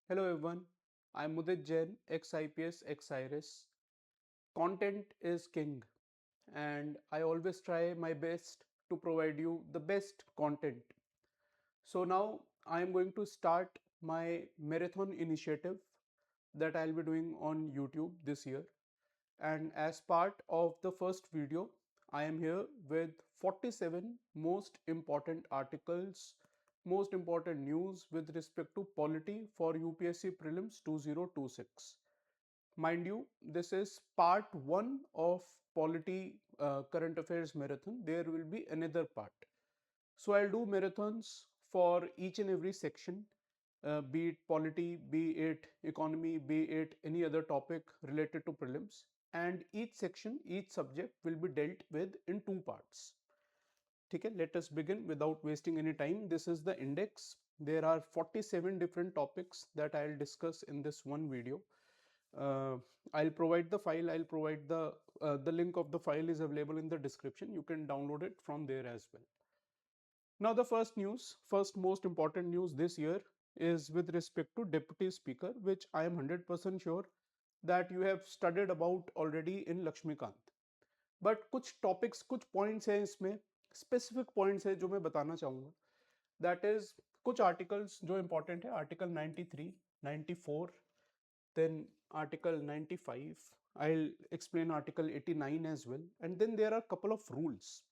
Hello everyone, I'm Mudit Jain, ex-IPS, ex-IRIS. Content is king and I always try my best to provide you the best content. So now I am going to start my marathon initiative that I'll be doing on YouTube this year. And as part of the first video, I am here with 47 most important articles, most important news with respect to polity for UPSC Prelims 2026. Mind you, this is part 1 of polity current affairs marathon. There will be another part. So I'll do marathons for each and every section, be it polity, be it economy, be it any other topic related to prelims. And each section, each subject will be dealt with in two parts. Okay, let us begin without wasting any time. This is the index. There are 47 different topics that I'll discuss in this one video. Uh, I'll provide the file. I'll provide the link of the file is available in the description. You can download it from there as well. Now the first most important news this year is with respect to Deputy Speaker, which I am 100% sure that you have studied about already in Lakshmikant. But कुछ topics, कुछ points हैं इसमें, specific points है जो मैं बताना चाहूँगा. That is कुछ articles जो important है, Article 93, 94, then Article 95. I'll explain Article 89 as well. And then there are couple of rules.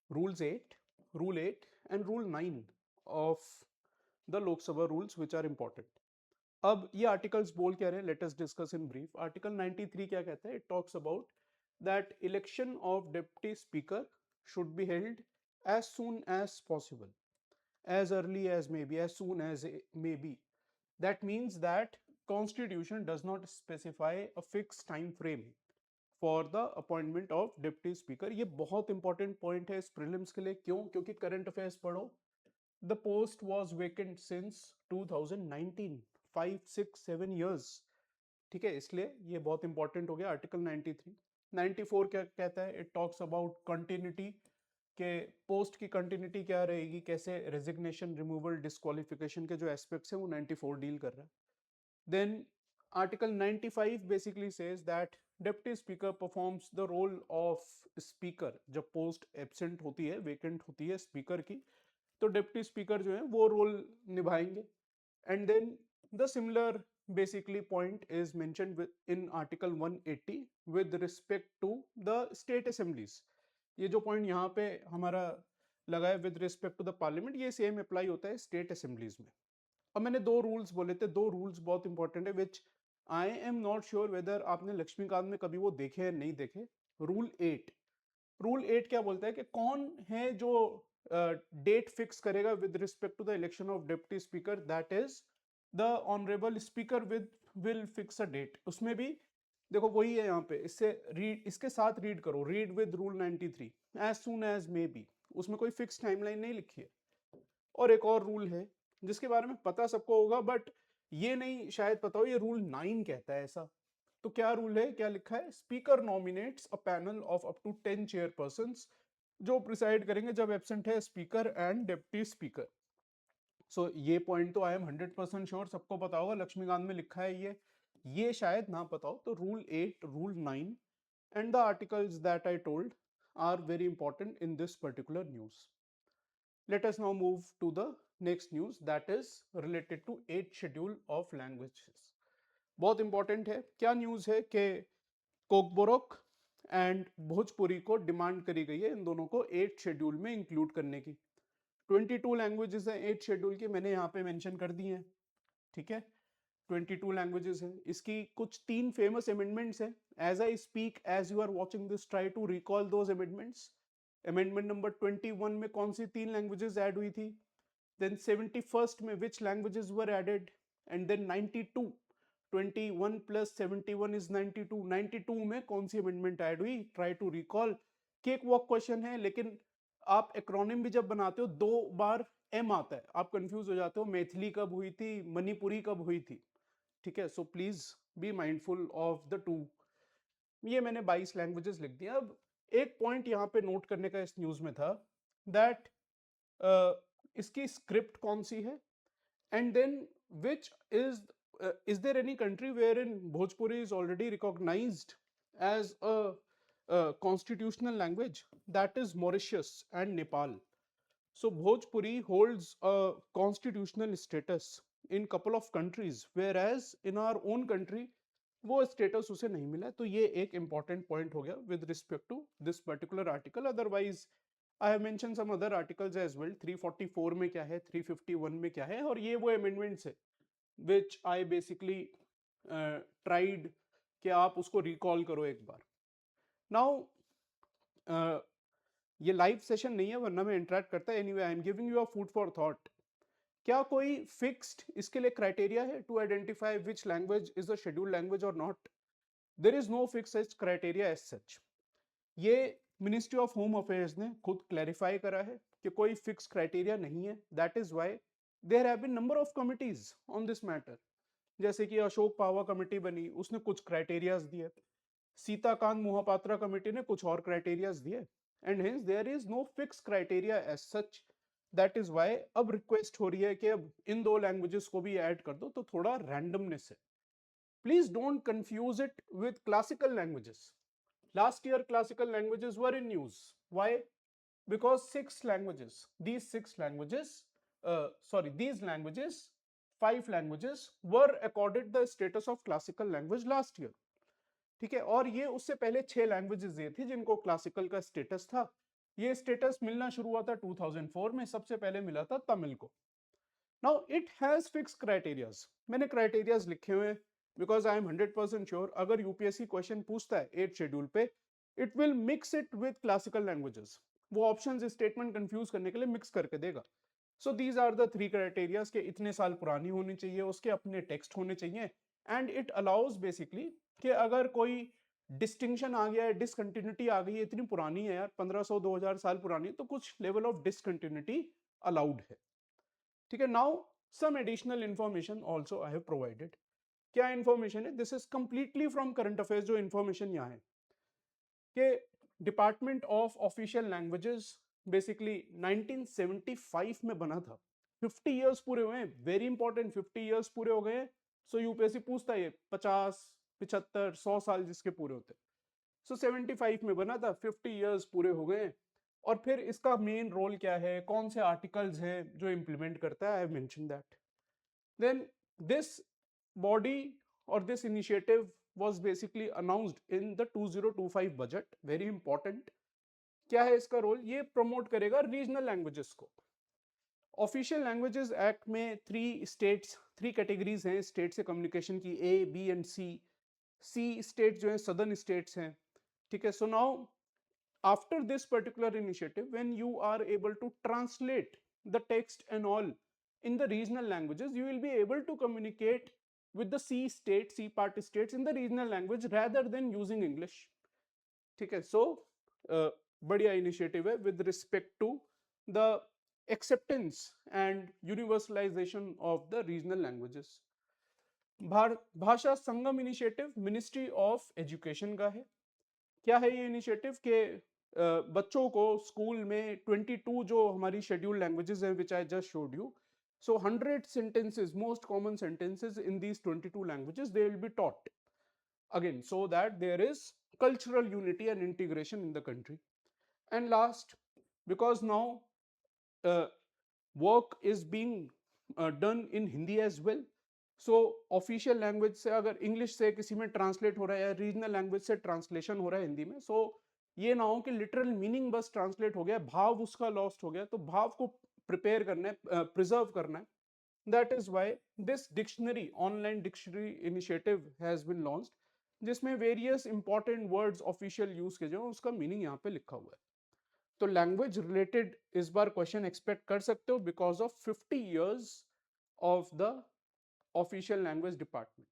Rules 8, Rule 8 and Rule 9 of the Lok Sabha rules which are important. अब ये articles बोल क्या रहे हैं, late us discuss in brief. Article 93 क्या कहता है? It talks about that election of deputy speaker should be held as soon as possible, as early as maybe, as soon as may be. That means that constitution does not specify a fixed time frame for the appointment of deputy speaker. ये बहुत important point है इस prelims के लिए. क्यों? क्योंकि current affairs पढ़ो. The post was vacant since 2019, 5 6 7 years. ठीक है, इसलिए ये बहुत इंपॉर्टेंट हो गया. आर्टिकल 93. 94 क्या कहता है? इट टॉक्स अबाउट कंटिन्यूटी के पोस्ट की कंटिन्यूटी क्या रहेगी, कैसे रेजिग्नेशन, रिमूवल, डिस्क्वालिफिकेशन के जो एस्पेक्ट्स हैं वो 94 डील कर रहा है. Then article 95 basically says that deputy speaker performs the role of speaker. जब पोस्ट एब्सेंट होती है, वेकेंट होती है स्पीकर की, तो डिप्टी स्पीकर जो है वो रोल निभाएंगे. And then the similar basically point is mentioned in article 180 with respect to the state assemblies. ये जो पॉइंट यहाँ पे हमारा लगा है with respect to the parliament, ये सेम अप्लाई होता है स्टेट असेंबलीज में. अब मैंने दो रूल्स बोले थे, दो रूल्स बहुत इंपॉर्टेंट है which I am not sure whether आपने लक्ष्मीकांत में कभी वो देखे या नहीं देखे. रूल 8. रूल 8 क्या बोलता है कि कौन है जो डेट फिक्स करेगा with respect to the election of deputy speaker? That is the honourable speaker with will fix a date. उसमें भी देखो वही है यहाँ पे, इससे रीड, इसके साथ रीड करो, read with rule 93, as soon as may be. उसमें कोई फिक्स टाइमलाइन नहीं लिखी है. और एक और रूल है जिसके बारे में पता सबको होगा, बट ये नहीं शायद पता हो, ये रूल 9 कहता है ऐसा. तो क्या रूल है, क्या लिखा है? Speaker nominates a panel of up to 10 chairpersons जो प्रिसाइड करेंगे जब एब्सेंट है speaker and deputy speaker. So ये पॉइंट तो आई एम 100% श्योर सबको पता होगा, लक्ष्मीकांत में लिखा है ये शायद ना पता हो. तो rule 8, rule 9 and the articles that I told are very important in this particular news. Let us now move to the next news that is related to 8th schedule of languages. बहुत important है. क्या news है कि Kokborok and Bhojpuri को demand करी गई है इन दोनों को 8th शेड्यूल में इंक्लूड करने की. 22 लैंग्वेजेस हैं 8th शेड्यूल की, मैंने यहाँ पे मेंशन कर दी हैं. ठीक है, 22 लैंग्वेजेस हैं. इसकी कुछ 3 फेमस अमेंडमेंट्स हैं. As I speak, as you are watching this, try to recall those amendments. Amendment number 21 में कौन सी 3 लैंग्वेजेस ऐड हुई थी? देन 71st में which languages were added? And then 92, 21 plus 71 is 92. 92 में कौन सी अमेंडमेंट ऐड हुई? Try to recall. Cake walk question है, लेकिन आप एक्रोनिम भी जब बनाते हो 2 बार एम आता है, आप कंफ्यूज हो जाते हो, मैथिली कब हुई थी, मणिपुरी कब हुई थी. ठीक है, so please be mindful of the two. ये मैंने 22 लैंग्वेजेस लिख दिया. अब एक पॉइंट यहाँ पे नोट करने का इस न्यूज में था दैट इसकी स्क्रिप्ट कौन सी है, and then which is is there any country wherein Bhojpuri is already recognized as a constitutional language? That is Mauritius and Nepal. So Bhojpuri holds a constitutional status in couple of countries, whereas in our own country वो status उसे नहीं मिला. तो ये एक important point हो गया with respect to this particular article. Otherwise, I have mentioned some other articles as well. 344 में क्या है, 351 में क्या है, और ये वो amendments है which I basically tried कि आप उसको recall करो एक बार. Now ये लाइव सेशन नहीं है, वरना मैं इंटरेक्ट करता है. Anyway, I am giving you a food for thought. क्या कोई फिक्स्ड इसके लिए क्राइटेरिया है to identify which language is a scheduled language और नॉट? There is no fix such criteria as such. ये मिनिस्ट्री ऑफ होम अफेयर्स ने खुद क्लैरिफाई करा है कि कोई फिक्स क्राइटेरिया नहीं है. That is why there have been number of committees on this matter. जैसे कि अशोक पावा कमेटी बनी, उसने कुछ क्राइटेरियाज दिए. सीताकांत मोहपात्रा कमेटी ने कुछ और क्राइटेरियाज दिए. And hence there is no fix criteria as such. That is why अब रिक्वेस्ट हो रही है कि अब इन दो लैंग्वेजेस को भी ऐड कर दो, तो थोड़ा रैंडमनेस है. Please don't confuse it with classical languages. Last year classical languages were in news. Why? Because these languages, 5 languages were accorded the status of classical language last year. ठीक है, और ये उससे पहले 6 लैंग्वेजेस ये थी जिनको क्लासिकल का स्टेटस था. ये स्टेटस मिलना शुरू हुआ था 2004 में. सबसे पहले मिला था तमिल को. Now it has fix criterias. मैंने क्राइटेरियाज लिखे हुए हैं बिकॉज आई एम 100% श्योर अगर यूपीएससी क्वेश्चन पूछता है 8th शेड्यूल पे, it will mix it with classical languages. वो ऑप्शंस स्टेटमेंट कंफ्यूज करने के लिए मिक्स करके देगा. So these are the 3 criterias के इतने साल पुरानी होनी चाहिए, उसके अपने टेक्स्ट होने चाहिए. एंड इट अलाउज बेसिकली कि अगर कोई डिस्टिंक्शन आ गया है, डिसकंटिन्यूटी आ गई है, इतनी पुरानी है यार, 1500-2000 साल पुरानी है, तो कुछ लेवल ऑफ डिसकंटिन्यूटी अलाउड है. ठीक है. Now some additional information also I have provided. क्या इंफॉर्मेशन है? This is completely from current affairs. जो इंफॉर्मेशन यहाँ है कि department of official languages basically 1975 में बना था. 50 इयर्स पूरे हुए हैं. वेरी इंपॉर्टेंट, 50 इयर्स पूरे हो गए. सो यूपीएससी पूछता है 50, 75, 100 साल जिसके पूरे होते. सो 75 में बना था, 50 इयर्स पूरे हो गए. और फिर इसका मेन रोल क्या है, कौन से आर्टिकल्स हैं जो इंप्लीमेंट करता है? I have mentioned that. Then this body or this initiative was basically announced in the 2025 budget. Very important. क्या है इसका रोल? ये प्रमोट करेगा रीजनल लैंग्वेजेस को. ऑफिशियल लैंग्वेजेस एक्ट में 3 कैटेगरीज हैं स्टेट से कम्युनिकेशन की, A, B and C. C state जो है सदर्न स्टेट्स हैं. ठीक है. So now after this particular initiative, when you are able to translate the text and all in the regional languages, you will be able to communicate with the C part states in the regional language rather than using English. ठीक है. So बढ़िया initiative है with respect to the acceptance and universalization of the regional languages. भाषा संगम initiative ministry of education का है. क्या है ये इनिशिएटिव? के बच्चों को स्कूल में 22 जो हमारी शेड्यूल्ड लैंग्वेजेस हैं which I just showed you, so 100 sentences, most common sentences in these 22 languages, they will be taught again so that there is cultural unity and integration in the country. And last, because now work is being done in Hindi as well, so official language से अगर English से किसी में translate हो रहा है या regional language से translation हो रहा है हिंदी में, so ये ना हो कि literal meaning बस translate हो गया, भाव उसका lost हो गया. तो भाव को प्रिपेयर करना है, प्रिजर्व करना है. That is why this dictionary, online dictionary initiative has been launched, जिसमें various important words official use के जो उसका मीनिंग यहाँ पे लिखा हुआ है. तो लैंग्वेज रिलेटेड इस बार क्वेश्चन एक्सपेक्ट कर सकते हो because of 50 years of the official language department.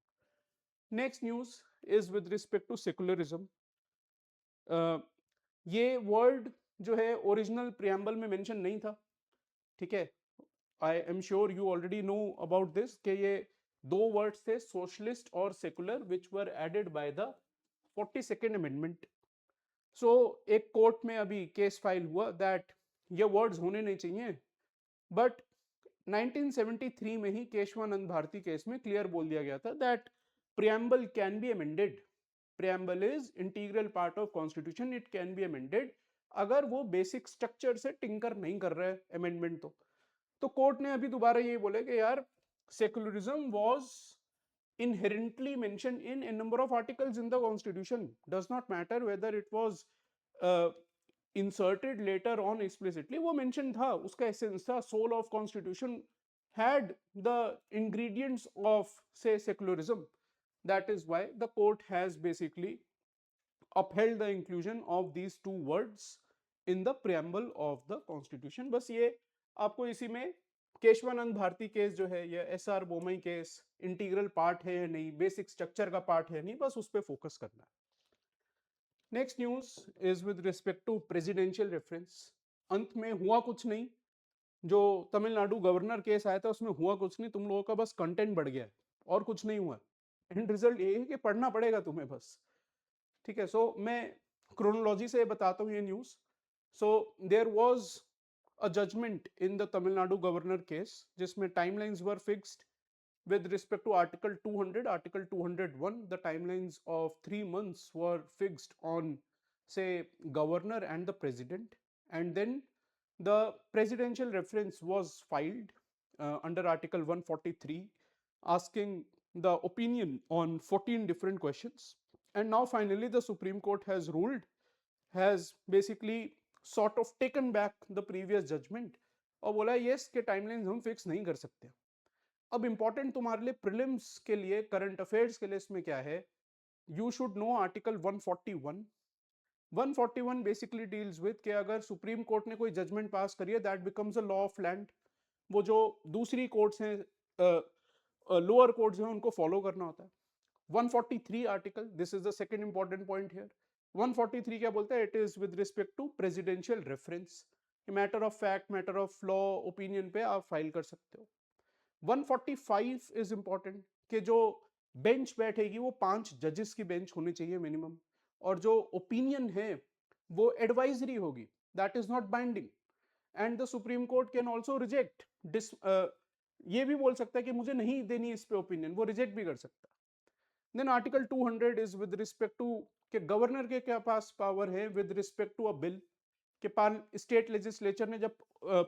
Next news is with respect to secularism. ये वर्ड जो है ओरिजिनल प्रियम्बल में मेंशन नहीं था. ठीक है. I am sure you already know about this कि ये 2 वर्ड्स थे, सोशलिस्ट और secular, which were added by the 42nd amendment. So एक कोर्ट में अभी केस फाइल हुआ दैट ये वर्ड्स होने नहीं चाहिए, बट 1973 में ही केशवानंद भारती केस में क्लियर बोल दिया गया था that preamble can be amended, preamble is integral part of constitution, it can be amended, अगर वो बेसिक स्ट्रक्चर से टिंकर नहीं कर रहा है अमेंडमेंट तो कोर्ट ने अभी दोबारा ये बोले कि यार secularism was inherently mentioned in a number of articles in the constitution, does not matter whether it was uh, inserted later on explicitly, वो mentioned था, उसका essence था, soul of constitution had the ingredients of say secularism. That is why the court has basically upheld the inclusion of these two words in the preamble of the constitution. बस ये आपको इसी में Keshavananda Bharati case जो है या S R Bommai case integral part है या नहीं, बेसिक स्ट्रक्चर का पार्ट है नहीं, बस उस पर फोकस करना है। Next news is with respect to presidential reference. अंत में हुआ कुछ नहीं, जो तमिलनाडु गवर्नर केस आया था उसमें हुआ कुछ नहीं, तुम लोगों का बस कंटेंट बढ़ गया है और कुछ नहीं हुआ। एंड रिजल्ट ये है कि पढ़ना पड़ेगा तुम्हें बस, ठीक है। सो मैं क्रोनोलॉजी से बताता हूँ ये news. So there was a judgment in the Tamil Nadu governor case जिसमें timelines were fixed with respect to article 200, article 201 the timelines of 3 months were fixed on say governor and the president, and then the presidential reference was filed under article 143 asking the opinion on 14 different questions, and now finally the Supreme Court has ruled, has basically sort of taken back the previous judgment और बोला yes के timelines हम fix नहीं कर सकते। अब important तुम्हारे लिए प्रीलिम्स के लिए करंट अफेयर्स के लिए इसमें क्या है, you should no article 141। 141 basically deals with कि अगर सुप्रीम कोर्ट ने कोई जजमेंट पास करी है that becomes a law of land, वो जो दूसरी कोर्ट्स हैं लोअर कोर्ट्स हैं उनको फॉलो करना होता है। 143 article, this is the second important point here. 143 क्या बोलता है, it is with respect to presidential reference, matter of fact matter of law opinion पे आप फाइल कर सकते हो। 145 इज इंपॉर्टेंट कि जो बेंच बैठेगी वो 5 जजेस की बेंच होनी चाहिए मिनिमम, और जो ओपिनियन है वो एडवाइजरी होगी, that is not binding, and the supreme court can also reject ये भी बोल सकता है कि मुझे नहीं देनी इस पे ओपिनियन, वो रिजेक्ट भी कर सकता है। Then article 200 is with respect to कि गवर्नर के क्या पास पावर है with respect to a bill, कि स्टेट लेजिस्लेचर ने जब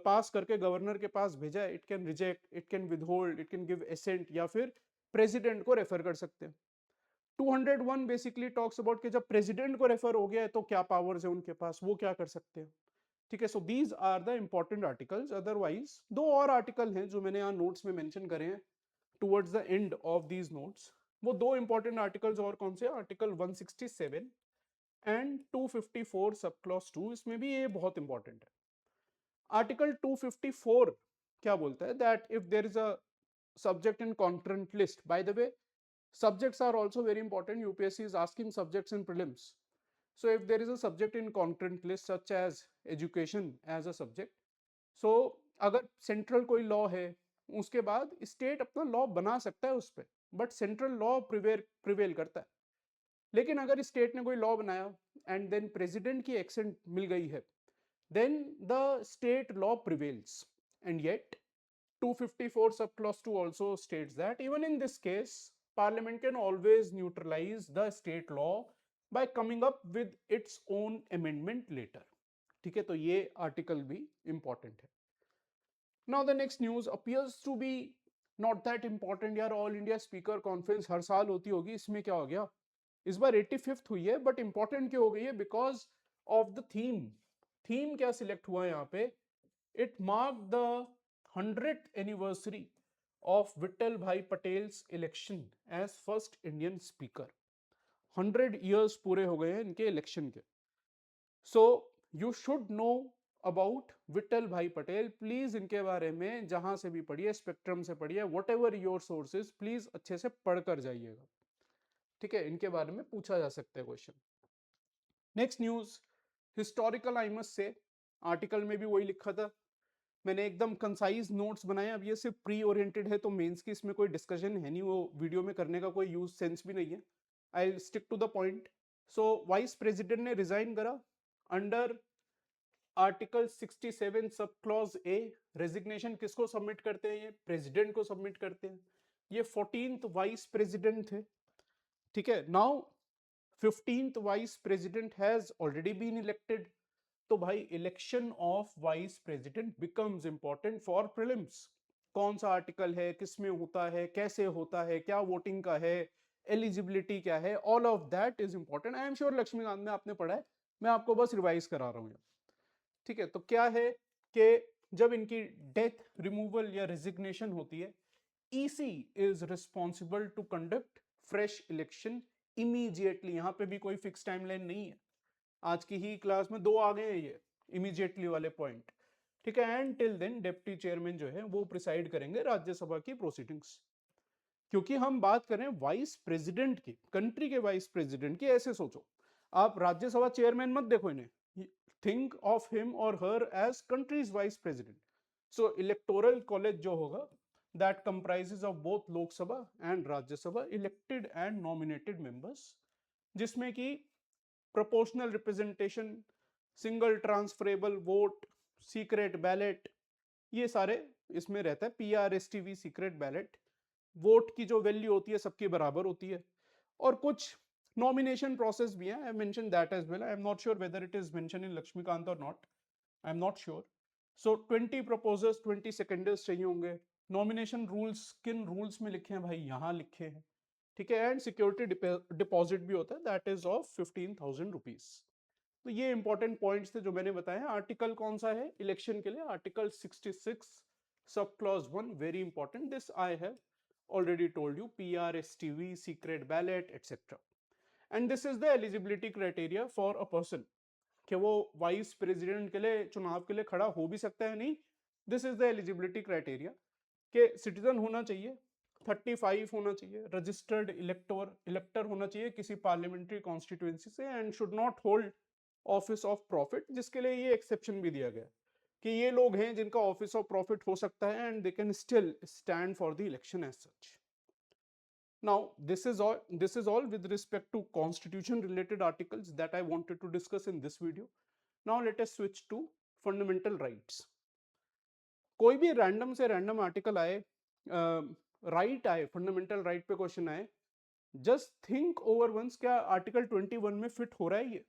पास करके गवर्नर के पास भेजा है, it can reject, it can withhold, it can give assent, या फिर प्रेसिडेंट को रेफर कर सकते हैं। 201 बेसिकली टॉक्स अबाउट कि जब प्रेसिडेंट को रेफर हो गया है तो क्या पावर्स है उनके पास, वो क्या कर सकते हैं, ठीक है। So these are the important articles. Otherwise दो और आर्टिकल हैं जो मैंने यहाँ नोट्स में मेंशन करे हैं towards the end of these notes. वो दो इंपॉर्टेंट आर्टिकल्स और कौन से, आर्टिकल 167 एंड 254 सब क्लॉज 2, इसमें भी ये बहुत इंपॉर्टेंट है। आर्टिकल 254 क्या बोलता है, that if there is a subject in concurrent list, by the way subjects are also very important, UPSC is asking subjects in prelims, so if there is a subject in concurrent list such as education as a subject, so अगर central कोई law है उसके बाद state अपना law बना सकता है उस पर, बट सेंट्रल लॉ प्रिवेल करता है। लेकिन अगर स्टेट ने कोई लॉ बनाया एंड देन प्रेसिडेंट की एक्सेंट मिल गई है, then the state law prevails, and yet 254 subclause 2 also states that even in this case parliament can always neutralize the state law by coming up with its own amendment later, ठीक है। तो ये article भी important है। Now the next news appears to be not that important यार, all India speaker conference हर साल होती होगी, इसमें क्या हो गया, इस बार 85th हुई है, बट इंपॉर्टेंट क्यों हो गई है, because of the theme. Theme क्या सिलेक्ट हुआ है यहाँ पे, it mark the 100th anniversary of Vitthal bhai Patel's election as first Indian speaker. 100 years पूरे हो गए हैं इनके इलेक्शन के। So you should know about Vitthal bhai Patel, please इनके बारे में जहां से भी पढ़िए, स्पेक्ट्रम से पढ़िए, what ever your sources, please अच्छे से पढ़कर जाइएगा, ठीक है। इनके बारे में पूछा जा सकता है क्वेश्चन। नेक्स्ट न्यूज हिस्टोरिकल आइमस से, आर्टिकल में भी वही लिखा था, मैंने एकदम कंसाइज नोट्स बनाए। अब ये सिर्फ प्री ओरिएंटेड है तो मेंस की इसमें कोई डिस्कशन है नहीं, वो वीडियो में करने का कोई यूज सेंस भी नहीं है। I stick to the point. So vice president ने रिजाइन करा under article 67 sub clause A, resignation किसको सबमिट करते हैं? ये प्रेसिडेंट को सबमिट करते हैं। ये 14th वाइस प्रेसिडेंट थे, ठीक है। Now 15th vice president has already been elected, तो भाई election of vice president becomes important for prelims. कौन सा आर्टिकल है, किसमें होता है, कैसे होता है, क्या वोटिंग का है, एलिजिबिलिटी क्या है, all of that is important. I am sure Laxmikanth में आपने पढ़ा है, मैं आपको बस रिवाइज करा रहा हूं, ठीक है। तो क्या है कि जब इनकी डेथ, रिमूवल या रेजिग्नेशन होती है, EC is responsible to conduct fresh election immediately. यहां पे भी कोई फिक्स टाइमलाइन नहीं है, आज की ही क्लास में दो आ गए हैं ये इमीडिएटली वाले पॉइंट, ठीक है। And till then deputy chairman जो है वो प्रिसाइड करेंगे राज्यसभा की प्रोसीडिंग्स। क्योंकि हम बात करें वाइस प्रेसिडेंट की, कंट्री के वाइस प्रेसिडेंट की, ऐसे सोचो आप, राज्यसभा चेयरमैन मत देखो इन्हें, थिंक ऑफ हिम और हर एज कंट्रीज वाइस प्रेसिडेंट। सो इलेक्टोरल कॉलेज जो होगा that comprises of both Lok Sabha and Rajya Sabha elected and nominated members, जिसमें कि proportional representation, single transferable vote, secret ballot, ये सारे इसमें रहता है। PRSTV सीक्रेट बैलेट, वोट की जो वैल्यू होती है सबकी बराबर होती है, और कुछ नॉमिनेशन प्रोसेस भी है। I mention that as well, I am not sure whether it is mention in Laxmikanth और not, I am not sure. So 20 proposers, 20 seconders चाहिए होंगे। नॉमिनेशन रूल्स किन रूल्स में लिखे हैं भाई? यहां लिखे हैं, ठीक है। एंड सिक्योरिटी डिपॉजिट भी होता है, दैट इज ऑफ 15,000 रुपीज। तो ये इंपॉर्टेंट पॉइंट्स थे जो मैंने बताए हैं। आर्टिकल कौन सा है इलेक्शन के लिए? Article 66 sub clause 1, very important, this I have already told you, PRSTV, secret ballot, etc. And this is the eligibility criteria for a person, कि वो वाइस प्रेसिडेंट के लिए, चुनाव के लिए खड़ा हो भी सकता है नहीं। This is the eligibility criteria, कि सिटीजन होना चाहिए, 35 होना चाहिए, रजिस्टर्ड इलेक्टर होना चाहिए किसी पार्लियामेंट्री कॉन्स्टिट्यूएंसी से, and should not hold office of profit, जिसके लिए ये एक्सेप्शन भी दिया गया कि ये लोग हैं जिनका ऑफिस ऑफ प्रॉफिट हो सकता है and they can still stand for the election as such. Now, this is all with respect to constitution related articles that I wanted to discuss in this video. Now let us switch to fundamental rights. कोई भी random से random article आए, right आए, fundamental right पे question आए, just think over once, क्या article 21 में fit हो रहा है ये?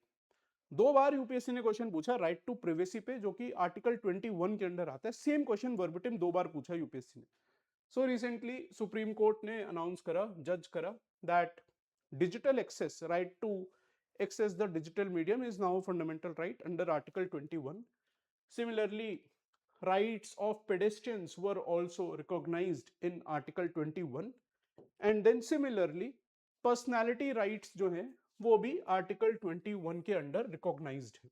दो बार यूपीएससी ने क्वेश्चन पूछा राइट टू प्रिवेसी पे, जो कि आर्टिकल 21 के अंडर आता है। सेम क्वेश्चन वर्बटिम दो बार पूछा यूपीएससी ने। सो रिसेंटली सुप्रीम कोर्ट ने अनाउंस करा, जज करा, that digital access, right to access the digital medium is now a fundamental right under article 21. Similarly, rights of pedestrians were also recognized in article 21, and then similarly personality rights जो हैं वो भी article 21 के under recognized है।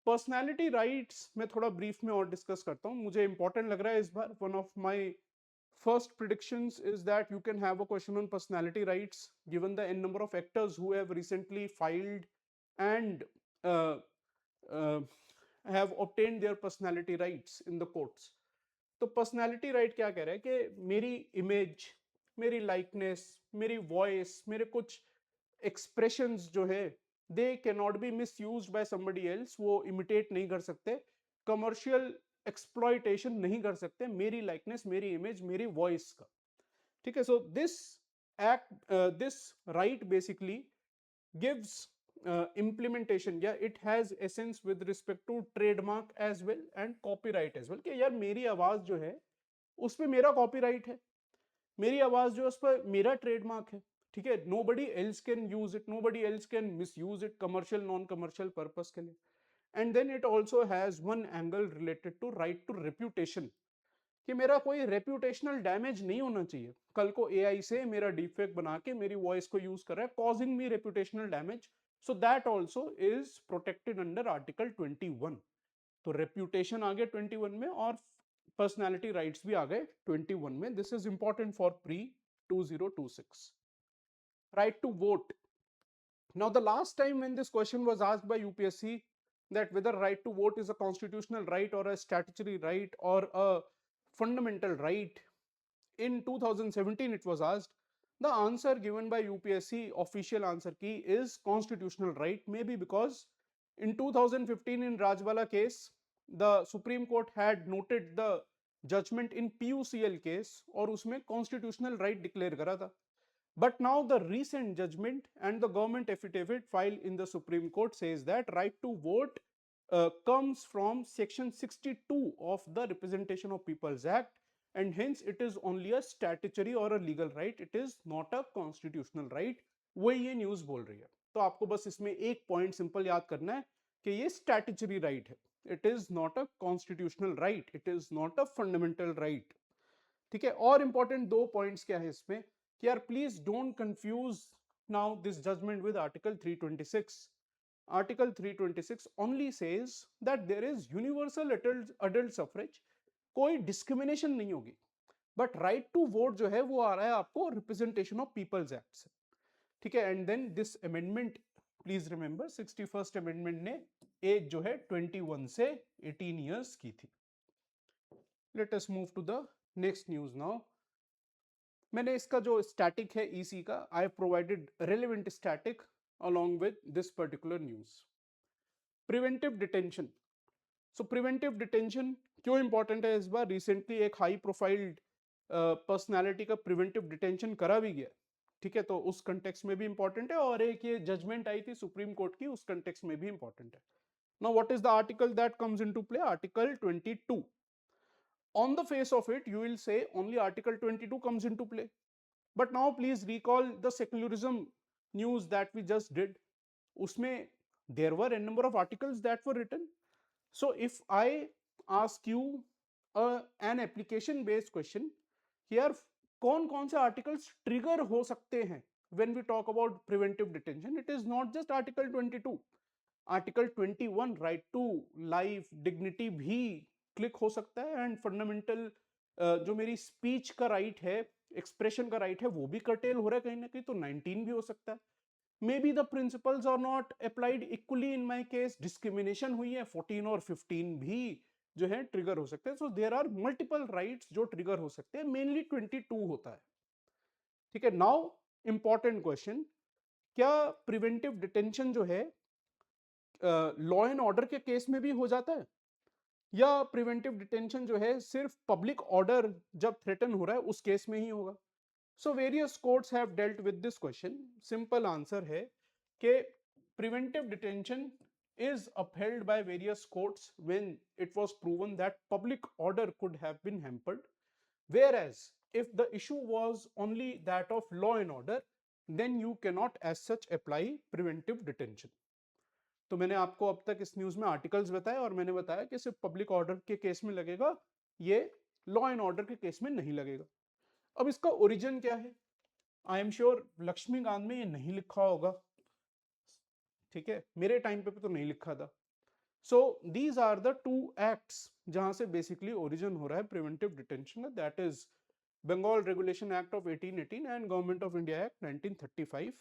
Personality rights में थोड़ा brief में और डिस्कस करता हूँ, मुझे इंपॉर्टेंट लग रहा है इस बार। One of my first predictions is that you can have a question on personality rights given the n number of actors who have recently filed and uh, uh, have obtained their personality rights in the courts. तो personality right क्या कह रहा है कि मेरी image, मेरी likeness, मेरी voice, मेरे कुछ एक्सप्रेशंस जो है, दे can not B miss use by somebody else, वो इमिटेट नहीं कर सकते, कमर्शियल एक्सप्लॉयटेशन नहीं कर सकते मेरी लाइकनेस, मेरी इमेज, मेरी वॉइस का, ठीक है। So this act, this right basically gives implementation, या it has essence with respect to trademark as well and copyright as well, कि यार मेरी आवाज जो है उस पर मेरा कॉपीराइट है, मेरी आवाज जो है उस पर मेरा ट्रेडमार्क है, ठीक है। Nobody else can use it, nobody else can misuse it commercial non commercial purpose के लिए। And then it also has one angle related to right to reputation, कि मेरा कोई रेप्यूटेशनल डैमेज नहीं होना चाहिए। कल को एआई से मेरा डीपफेक बना के मेरी वॉइस को यूज कर रहा है, causing me reputational damage, so that also is protected under article 21। तो रेप्यूटेशन आ गया 21 में, और पर्सनैलिटी राइट्स भी आ गए 21 में। This is important for pre 2026। Right to vote. Now, the last time when this question was asked by UPSC, that whether right to vote is a constitutional right or a statutory right or a fundamental right, in 2017 it was asked. The answer given by UPSC, official answer key, is constitutional right, maybe because In 2015 in Rajwala case, the Supreme Court had noted the judgment in PUCL case और उसमें constitutional right declare करा था. But now the recent judgment and the government affidavit filed in the Supreme Court says that right to vote comes from section 62 of the Representation of Peoples Act, and hence it is only a statutory or a legal right, it is not a constitutional right. वही ये news बोल रही है. तो आपको बस इसमें एक पॉइंट सिंपल याद करना है कि ये स्टैट्यूटरी राइट है, it is not a constitutional right, it is not a fundamental right. ठीक है. और इंपॉर्टेंट दो पॉइंट्स क्या है इसमें कि यार please don't confuse now this judgment with article 326. Article 326 only says that there is universal adult suffrage, कोई डिस्क्रिमिनेशन नहीं होगी. बट राइट टू वोट जो है वो आ रहा है आपको रिप्रेजेंटेशन ऑफ पीपल्स एक्ट से. ठीक है. And then this amendment, please remember 61st amendment ने एज जो है 21 से 18 ईयर्स की थी. Let us move to the next news now. मैंने इसका जो स्टैटिक है ईसी का, I provided relevant static along with this particular news. Preventive detention. So preventive detention क्यों इंपॉर्टेंट है इस बार? रिसेंटली एक हाई प्रोफाइल्ड पर्सनालिटी का प्रिवेंटिव डिटेंशन करा भी गया. ठीक है. तो उस कंटेक्स्ट में भी इंपॉर्टेंट है, और एक ये जजमेंट आई थी सुप्रीम कोर्ट की, उस कंटेक्स्ट में भी इंपॉर्टेंट है. Now what is the article that comes into play? Article 22. On the face of it, you will say only Article 22 comes into play. But now please recall the secularism news that we just did. Usme there were a number of articles that were written. So if I ask you an application based question, here कौन से articles trigger हो सकते हैं when we talk about preventive detention? It is not just Article 22. Article 21 right to life dignity भी click हो सकता है, and fundamental जो मेरी स्पीच का राइट है, एक्सप्रेशन का राइट है, वो भी कर्टेल हो रहा है कहीं ना कहीं. तो 19 भी हो सकता है. Maybe the principles are not applied equally in my case, discrimination हुई है, 14 और 15 भी जो है ट्रिगर हो सकते हैं. So there are multiple rights जो ट्रिगर हो सकते हैं, मेनली 22 होता है. ठीक है. नाउ इंपॉर्टेंट क्वेश्चन, क्या प्रिवेंटिव डिटेंशन जो है लॉ एंड ऑर्डर के केस में भी हो जाता है, या प्रिवेंटिव डिटेंशन जो है सिर्फ पब्लिक ऑर्डर जब थ्रेटन हो रहा है उस केस में ही होगा? So various courts have dealt with this question. Simple answer है कि preventive detention is upheld by various courts when it was proven that public order could have been hampered, whereas if the issue was only that of law and order, then you cannot as such apply preventive detention. तो मैंने आपको अब तक इस news में articles बताए, और मैंने बताया कि सिर्फ पब्लिक ऑर्डर के केस में लगेगा, ये लॉ एंड ऑर्डर के केस में नहीं लगेगा. अब इसका ओरिजिन क्या है? आई एम श्योर लक्ष्मीकांत में ये नहीं लिखा होगा. ठीक है. मेरे टाइम पे तो नहीं लिखा था. So these are the two acts जहां से बेसिकली ओरिजिन हो रहा है प्रिवेंटिव डिटेंशन का, that is Bengal regulation act of 1818 and government of India act 1935.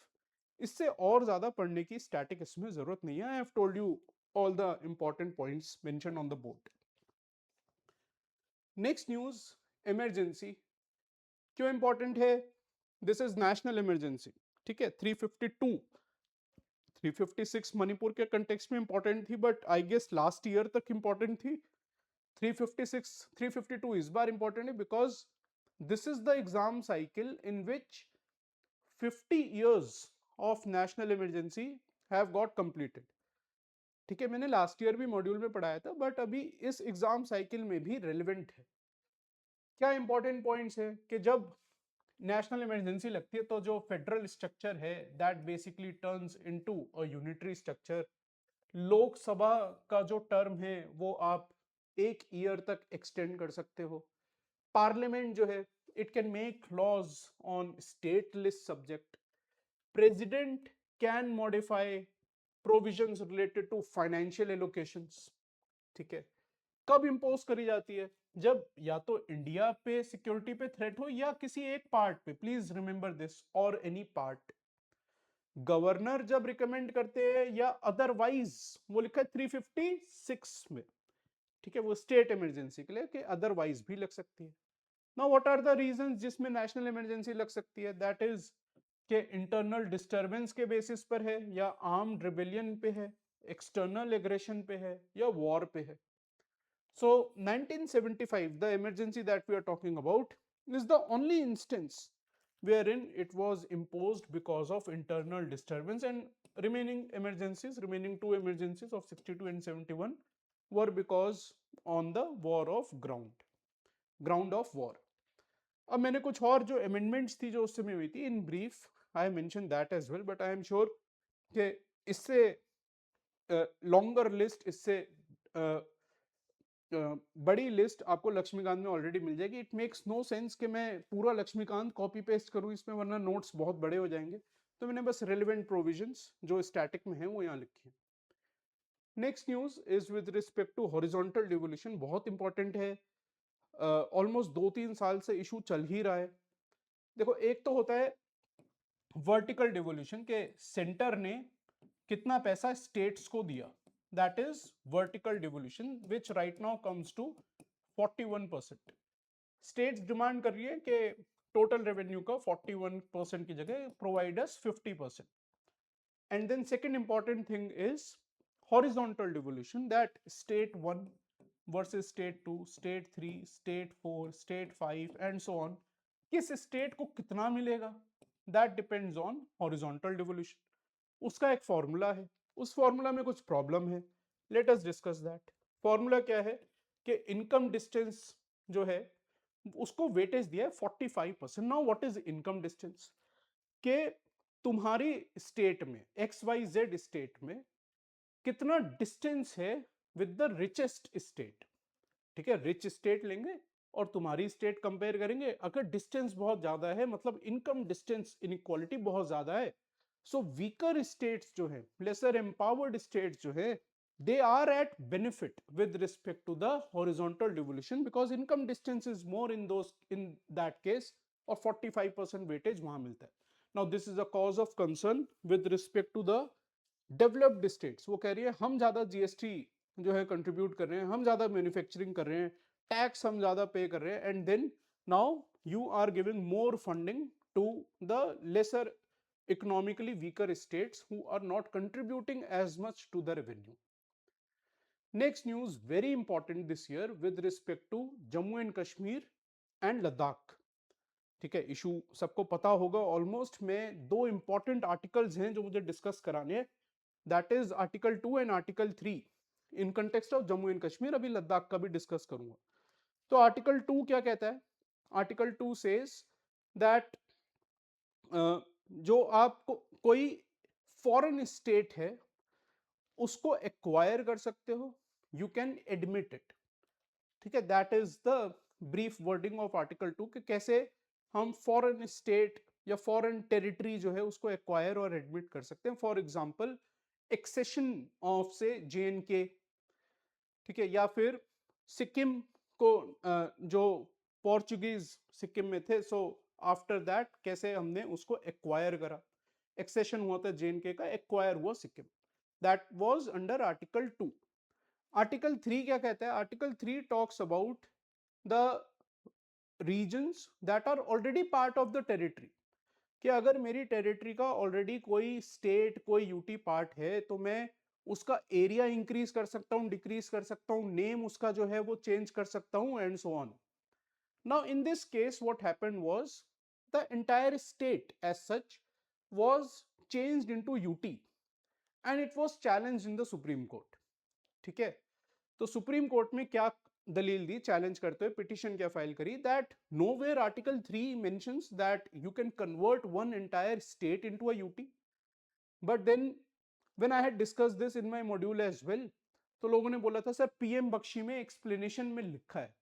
इससे और ज्यादा पढ़ने की स्टैटिक इसमें जरूरत नहीं है. I have told you all the important points mentioned on the board. Next news, emergency. क्यों इंपॉर्टेंट है? This is national emergency. ठीक है. 352 356 मणिपुर के कंटेक्स्ट में इंपॉर्टेंट थी, but I guess last year तक इंपॉर्टेंट थी. 352 इस बार इंपॉर्टेंट है because this is the exam cycle in which 50 years of national emergency have got completed. ठीक है. मैंने लास्ट ईयर भी मॉड्यूल में पढ़ाया था, बट अभी इस एग्जाम साइकिल में भी रेलेवेंट है. क्या इंपॉर्टेंट पॉइंट्स है कि जब नेशनल इमरजेंसी लगती है तो जो फेडरल स्ट्रक्चर है that basically turns into a unitary structure. Lok Sabha का जो टर्म है वो आप 1 ईयर तक एक्सटेंड कर सकते हो. पार्लियामेंट जो है it can make laws on state list subject. President can modify provisions related to financial allocations. ठीक है. कब इंपोज करी जाती है? जब या तो इंडिया पे सिक्योरिटी पे थ्रेट हो या किसी एक पार्ट पे. प्लीज रिमेंबर दिस, और एनी पार्ट. गवर्नर जब रिकमेंड करते हैं या अदरवाइज, वो लिखा है 356 में. ठीक है. वो स्टेट इमरजेंसी के लिए, कि अदरवाइज भी लग सकती है. Now what are the reasons जिसमें नेशनल इमरजेंसी लग सकती है? दैट इज के इंटरनल डिस्टरबेंस के बेसिस पर है, या आर्म्ड रिबेलियन पे है, एक्सटर्नल एग्रेशन पे है या वॉर पे है. So 1975, the emergency that we are talking about, is the only instance wherein it was imposed because of internal disturbance, and remaining two emergencies of 62 and 71 were because on the war of ground of war. अब मैंने कुछ और जो amendments थी जो उस समय हुई थी, in brief I mention that as well, but I am sure कि इससे लॉन्गर लिस्ट, इससे बड़ी लिस्ट आपको लक्ष्मीकांत में ऑलरेडी मिल जाएगी. इट मेक्स नो सेंस कि मैं पूरा लक्ष्मीकांत कॉपी पेस्ट करूं इसमें, वरना नोट्स बहुत बड़े हो जाएंगे. तो मैंने बस रेलिवेंट प्रोविजंस जो स्टैटिक में है वो यहाँ लिखी है. Next news is with respect to horizontal devolution. बहुत इंपॉर्टेंट है. ऑलमोस्ट 2-3 साल से इशू चल ही रहा है. देखो, एक तो होता है वर्टिकल डिवोल्यूशन के सेंटर ने कितना पैसा स्टेट्स को दिया, that is vertical devolution, which right now comes to 41%. States demand कर रही है कि टोटल रेवेन्यू का 41% की जगह provide us 50%. And then second important thing is horizontal devolution, that state 1 versus state 2, state 3, state 4, state 5 and so on. किस state को कितना मिलेगा, that depends on horizontal devolution. उसका एक फॉर्मूला है, उस फॉर्मूला में कुछ प्रॉब्लम है. Late us discuss that. Formula क्या है कि इनकम डिस्टेंस जो है उसको वेटेज दिया है 45%. Now what is income distance? के तुम्हारी स्टेट में, XYZ स्टेट में कितना डिस्टेंस है विद द रिचेस्ट स्टेट. ठीक है, रिच स्टेट लेंगे और तुम्हारी स्टेट कंपेयर करेंगे. अगर डिस्टेंस बहुत ज्यादा है, मतलब इनकम डिस्टेंस इनइक्वालिटी बहुत ज्यादा है, सो वीकर स्टेट्स जो है, लेसर एम्पावर्ड स्टेट्स जो है, they are at benefit with respect to the horizontal devolution because income distance is more in that case, और 45% weightage वहां मिलता है. Now this is a cause of concern with respect to the developed states. वो कह रही है हम ज्यादा GST जो है कंट्रीब्यूट कर रहे हैं, हम ज्यादा मैन्युफैक्चरिंग कर रहे हैं, टैक्स हम ज्यादा पे कर रहे हैं, and then now you are giving more funding to the lesser economically weaker states who are not contributing as much to the revenue. Next news, very important this year with respect to Jammu and Kashmir and Ladakh. ठीक है, issue सबको पता होगा almost. में दो important articles हैं जो मुझे डिस्कस कराने हैं, that is article 2 and article 3 in context of Jammu and Kashmir. अभी लद्दाख का भी डिस्कस करूंगा. तो आर्टिकल 2 क्या कहता है? आर्टिकल 2 सेज दैट जो आपको कोई फॉरेन स्टेट है उसको एक्वायर कर सकते हो, यू कैन एडमिट इट. ठीक है, that is the brief wording of article 2 कि कैसे हम फॉरेन स्टेट या फॉरेन टेरिटरी जो है उसको एक्वायर और एडमिट कर सकते हैं. फॉर एग्जांपल एक्सेशन ऑफ से JNK, ठीक है, या फिर सिक्किम को जो पोर्चुगीज सिक्किम में थे, सो आफ्टर दैट कैसे हमने उसको एक्वायर करा. एक्सेशन हुआ था JNK का, एक्वायर हुआ Sikkim. That was under article 2. Article 3 क्या कहता है? Article 3 talks about the regions that are already part of the territory. कि अगर मेरी टेरिटरी का ऑलरेडी कोई स्टेट, कोई यूटी पार्ट है, तो मैं उसका एरिया इंक्रीज कर सकता हूं, डिक्रीज कर सकता हूं, नेम उसका जो है वो चेंज कर सकता हूं, and so on. Now in this case what happened was the entire state as such was changed into UT and it was challenged in the supreme court. ठीक है, तो सुप्रीम कोर्ट में क्या दलील दी चैलेंज करते हुए, पिटिशन क्या file करी, that nowhere article 3 mentions that you can convert one entire state into a UT. But then when I had discussed this in my module as well, तो लोगों ने बोला था सर PM बख्शी में एक्सप्लेनेशन में लिखा है.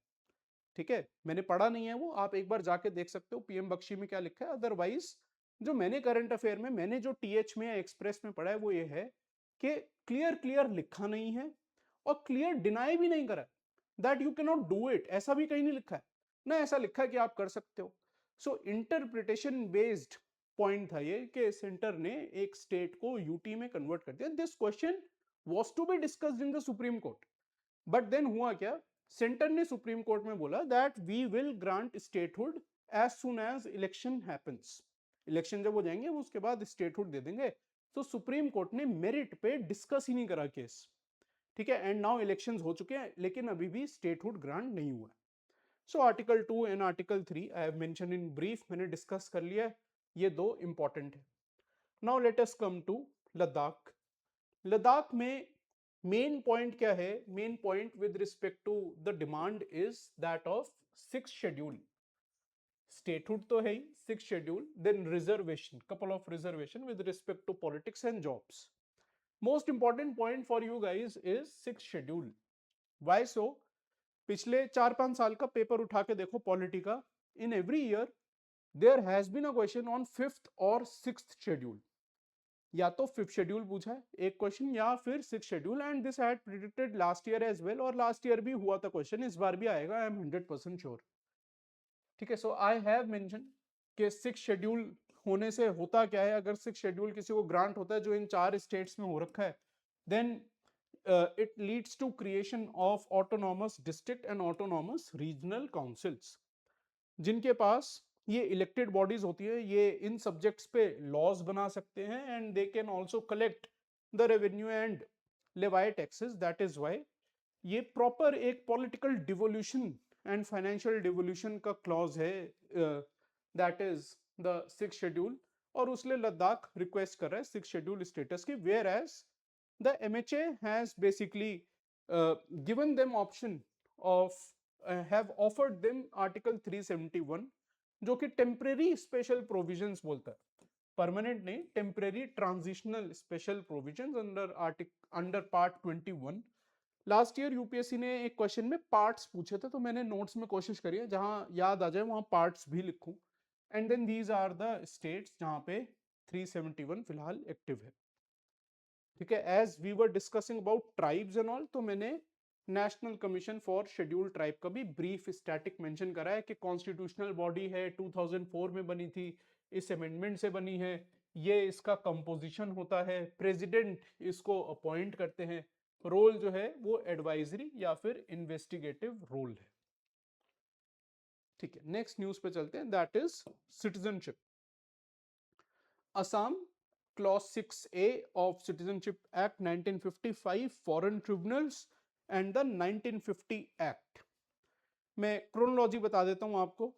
ठीक है, मैंने पढ़ा नहीं है वो, आप एक बार जाके देख सकते हो PM बख्शी में क्या लिखा है. अदरवाइज जो मैंने करंट अफेयर में, मैंने जो TH में या एक्सप्रेस में पढ़ा है वो ये है कि क्लियर लिखा नहीं है और क्लियर डिनाई भी नहीं करा that you can not do it. ऐसा भी कहीं नहीं लिखा है ना, ऐसा लिखा है कि आप कर सकते हो. सो इंटरप्रिटेशन बेस्ड पॉइंट था ये कि सेंटर ने एक स्टेट को यूटी में कन्वर्ट कर दिया. This question was to be discussed in the supreme court. But then हुआ क्या, सेंटर ने सुप्रीम कोर्ट में बोला that we will grant statehood as soon as election happens. Election जब हो जाएंगे उसके बाद स्टेटहुड दे देंगे. तो सुप्रीम कोर्ट ने मेरिट पे डिस्कस ही नहीं करा केस, ठीक है, एंड नाउ इलेक्शंस हो चुके हैं लेकिन अभी भी स्टेटहुड ग्रांट नहीं हुआ। So article 2 and article 3 I have mention in brief, मैंने डिस्कस कर लिया है, ये दो इंपॉर्टेंट है। Now let us come to Ladakh. Ladakh में मेन पॉइंट क्या है? Main point with respect to the demand is that of 6th schedule. Statehood तो है ही, 6th schedule, then reservation, couple of reservation with respect to politics and jobs. Most important point for you guys is 6th schedule. Why so? पिछले 4-5 साल का paper उठा के देखो polity का, in every year there has been a question on 5th और 6th schedule. या तो 5th शेड्यूल पूछा है एक क्वेश्चन, या फिर 6th schedule, and this had predicted last year as well, और लास्ट ईयर भी हुआ था क्वेश्चन, इस बार भी आएगा, आई एम 100% श्योर। ठीक है, सो आई हैव मेंशन कि 6th शेड्यूल होने से होता क्या है। अगर 6th शेड्यूल किसी को ग्रांट होता है जो इन 4 स्टेट्स में हो रखा है, then it leads to creation of autonomous district and autonomous regional councils, जिनके पास ये इलेक्टेड बॉडीज होती है, ये इन सब्जेक्ट्स पे लॉज बना सकते हैं, and they can also collect the revenue and levy taxes. That is why ये प्रॉपर एक political devolution and financial devolution का क्लॉज है, that is the 6th schedule. और उसने लद्दाख रिक्वेस्ट कर रहा है 6th शेड्यूल स्टेटस की, whereas the MHA has basically given them option of have offered them article 371, जो कि टेम्परेरी स्पेशल प्रोविजंस बोलता है, परमानेंट नहीं, temporary transitional special provisions under part 21। Last year UPSC ने एक क्वेश्चन में parts पूछे थे, तो मैंने नोट्स में कोशिश करी है जहां याद आ जाए वहां पार्ट्स भी लिखूं, and then these are the states जहां पे 371 फिलहाल एक्टिव है। ठीक है, as we were discussing about tribes and all, तो मैंने national commission for schedule tribe का भी ब्रीफ स्टैटिक मेंशन करा है कि कॉन्स्टिट्यूशनल बॉडी है, 2004 में बनी थी, इस अमेंडमेंट से बनी है, ये इसका कंपोजिशन होता है, प्रेसिडेंट इसको अपॉइंट करते हैं, रोल जो है वो एडवाइजरी या फिर इन्वेस्टिगेटिव रोल है। ठीक है, नेक्स्ट न्यूज पे चलते हैं, that is citizenship. Assam Clause 6A of Citizenship Act 1955, Foreign Tribunals and the 1950 Act। मैं क्रोनोलॉजी बता देता हूं आपको,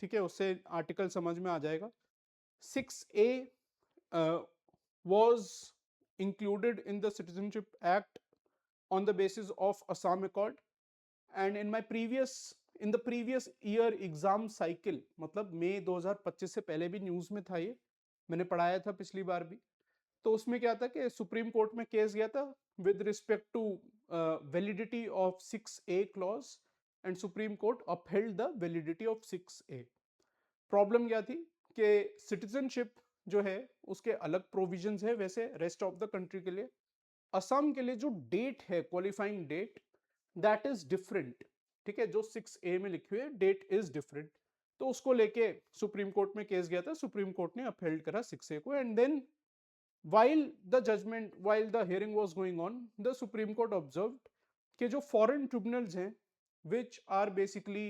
ठीक है, उससे आर्टिकल समझ में आ जाएगा। 6A was included in the Citizenship Act on the basis of Assam Accord, and in the previous year exam cycle, मतलब मई 2025 से पहले भी न्यूज में था, ये मैंने पढ़ाया था पिछली बार भी। तो उसमें क्या था कि सुप्रीम कोर्ट में केस गया था with respect to validity of 6A clause, and supreme court upheld the validity of 6A। Problem क्या थी कि सिटीजनशिप जो है उसके अलग प्रोविजंस है वैसे रेस्ट ऑफ द कंट्री के लिए, असम के लिए जो डेट है qualifying date, that is different. ठीक है, जो 6A में लिखी हुई है डेट इज डिफरेंट, तो उसको लेके सुप्रीम कोर्ट में केस गया था, सुप्रीम कोर्ट ने अपहेल्ड करा 6A को, and then while the hearing was going on, the Supreme Court observed कि जो foreign tribunals हैं, which are basically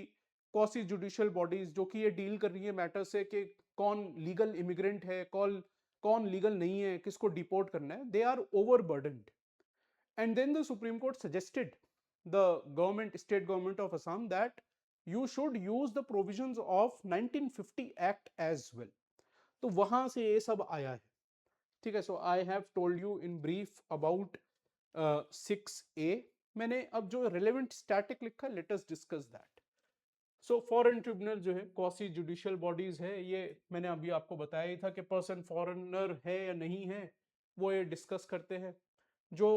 quasi judicial bodies, जो कि ये डील कर रही है मैटर से कि कौन लीगल इमिग्रेंट है, कौन लीगल नहीं है, किसको डिपोर्ट करना है, they are overburdened, and then the Supreme Court suggested the state government of Assam that you should use the provisions of 1950 Act as well। तो वहां से ये सब आया है। ठीक है, so I have told you in brief about 6A। मैंने अब जो रिलेवेंट स्टैटिक लिखा, let us discuss that. So foreign tribunal जो है क्वासी जुडिशियल बॉडीज है, ये मैंने अभी आपको बताया ही था कि पर्सन फॉरेनर है या नहीं है, वो ये डिस्कस करते हैं। जो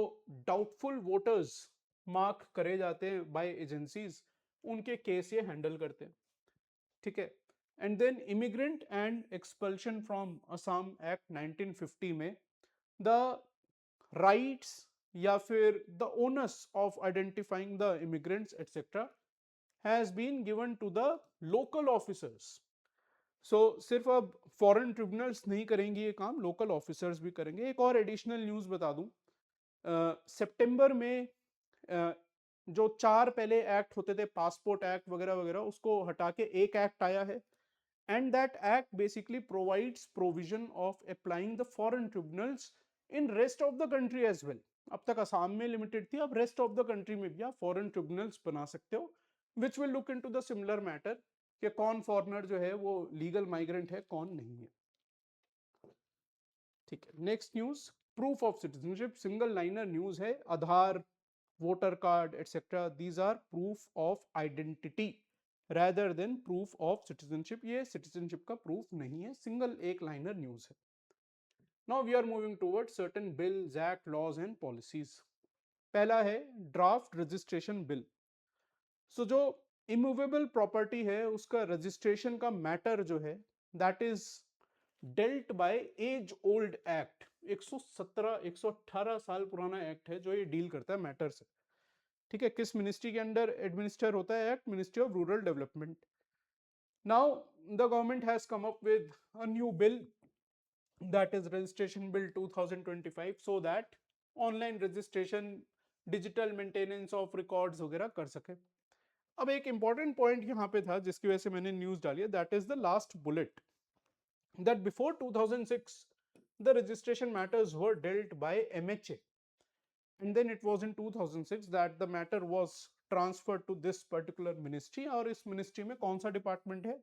डाउटफुल वोटर्स मार्क करे जाते हैं बाय एजेंसीज, उनके केस ये हैंडल करते हैं। ठीक है, and then immigrant and expulsion from Assam act 1950 में द राइट्स या फिर the onus of identifying the immigrants etcetera has been given to the local officers. सो सिर्फ अब फॉरेन ट्रिब्यूनल्स नहीं करेंगे ये काम, लोकल ऑफिसर्स भी करेंगे। एक और एडिशनल न्यूज बता दूं, सितंबर में जो 4 पहले एक्ट होते थे, पासपोर्ट एक्ट वगैरह वगैरह, उसको हटा के एक एक्ट आया है, and that act basically provides provision of applying the foreign tribunals in rest of the country as well. अब तक असम में लिमिटेड थी, अब रेस्ट ऑफ द कंट्री में भी आप फॉरेन ट्रिब्यूनल्स बना सकते हो, which will look into the similar matter कि कौन फॉरेनर जो है वो लीगल माइग्रेंट है, कौन नहीं है। ठीक है, next news, proof of citizenship, single liner news है। Aadhaar, voter card etcetera, these are proof of identity rather than proof of citizenship। ये citizenship का proof नहीं है, सिंगल एक लाइनर न्यूज है। Now we are moving towards certain bills, act, laws and policies। पहला है draft registration bill. सो जो immovable property है उसका रजिस्ट्रेशन का मैटर जो है that is dealt by age old act. 117 118 साल पुराना एक्ट है जो ये डील करता है मैटर से। ठीक है, किस मिनिस्ट्री के अंडर एडमिनिस्टर होता है act? Ministry of rural development. Now the government has come up with a new bill, that is registration bill 2025, so that online registration, digital maintenance of records वगैरह कर सके। अब एक इंपॉर्टेंट पॉइंट यहाँ पे था जिसकी वजह से मैंने न्यूज डाली है, that is the last bullet, that before 2006 the registration matters were dealt by MHA, and then it was in 2006 that the matter was transferred to this particular ministry। और इस मिनिस्ट्री में कौन सा डिपार्टमेंट है?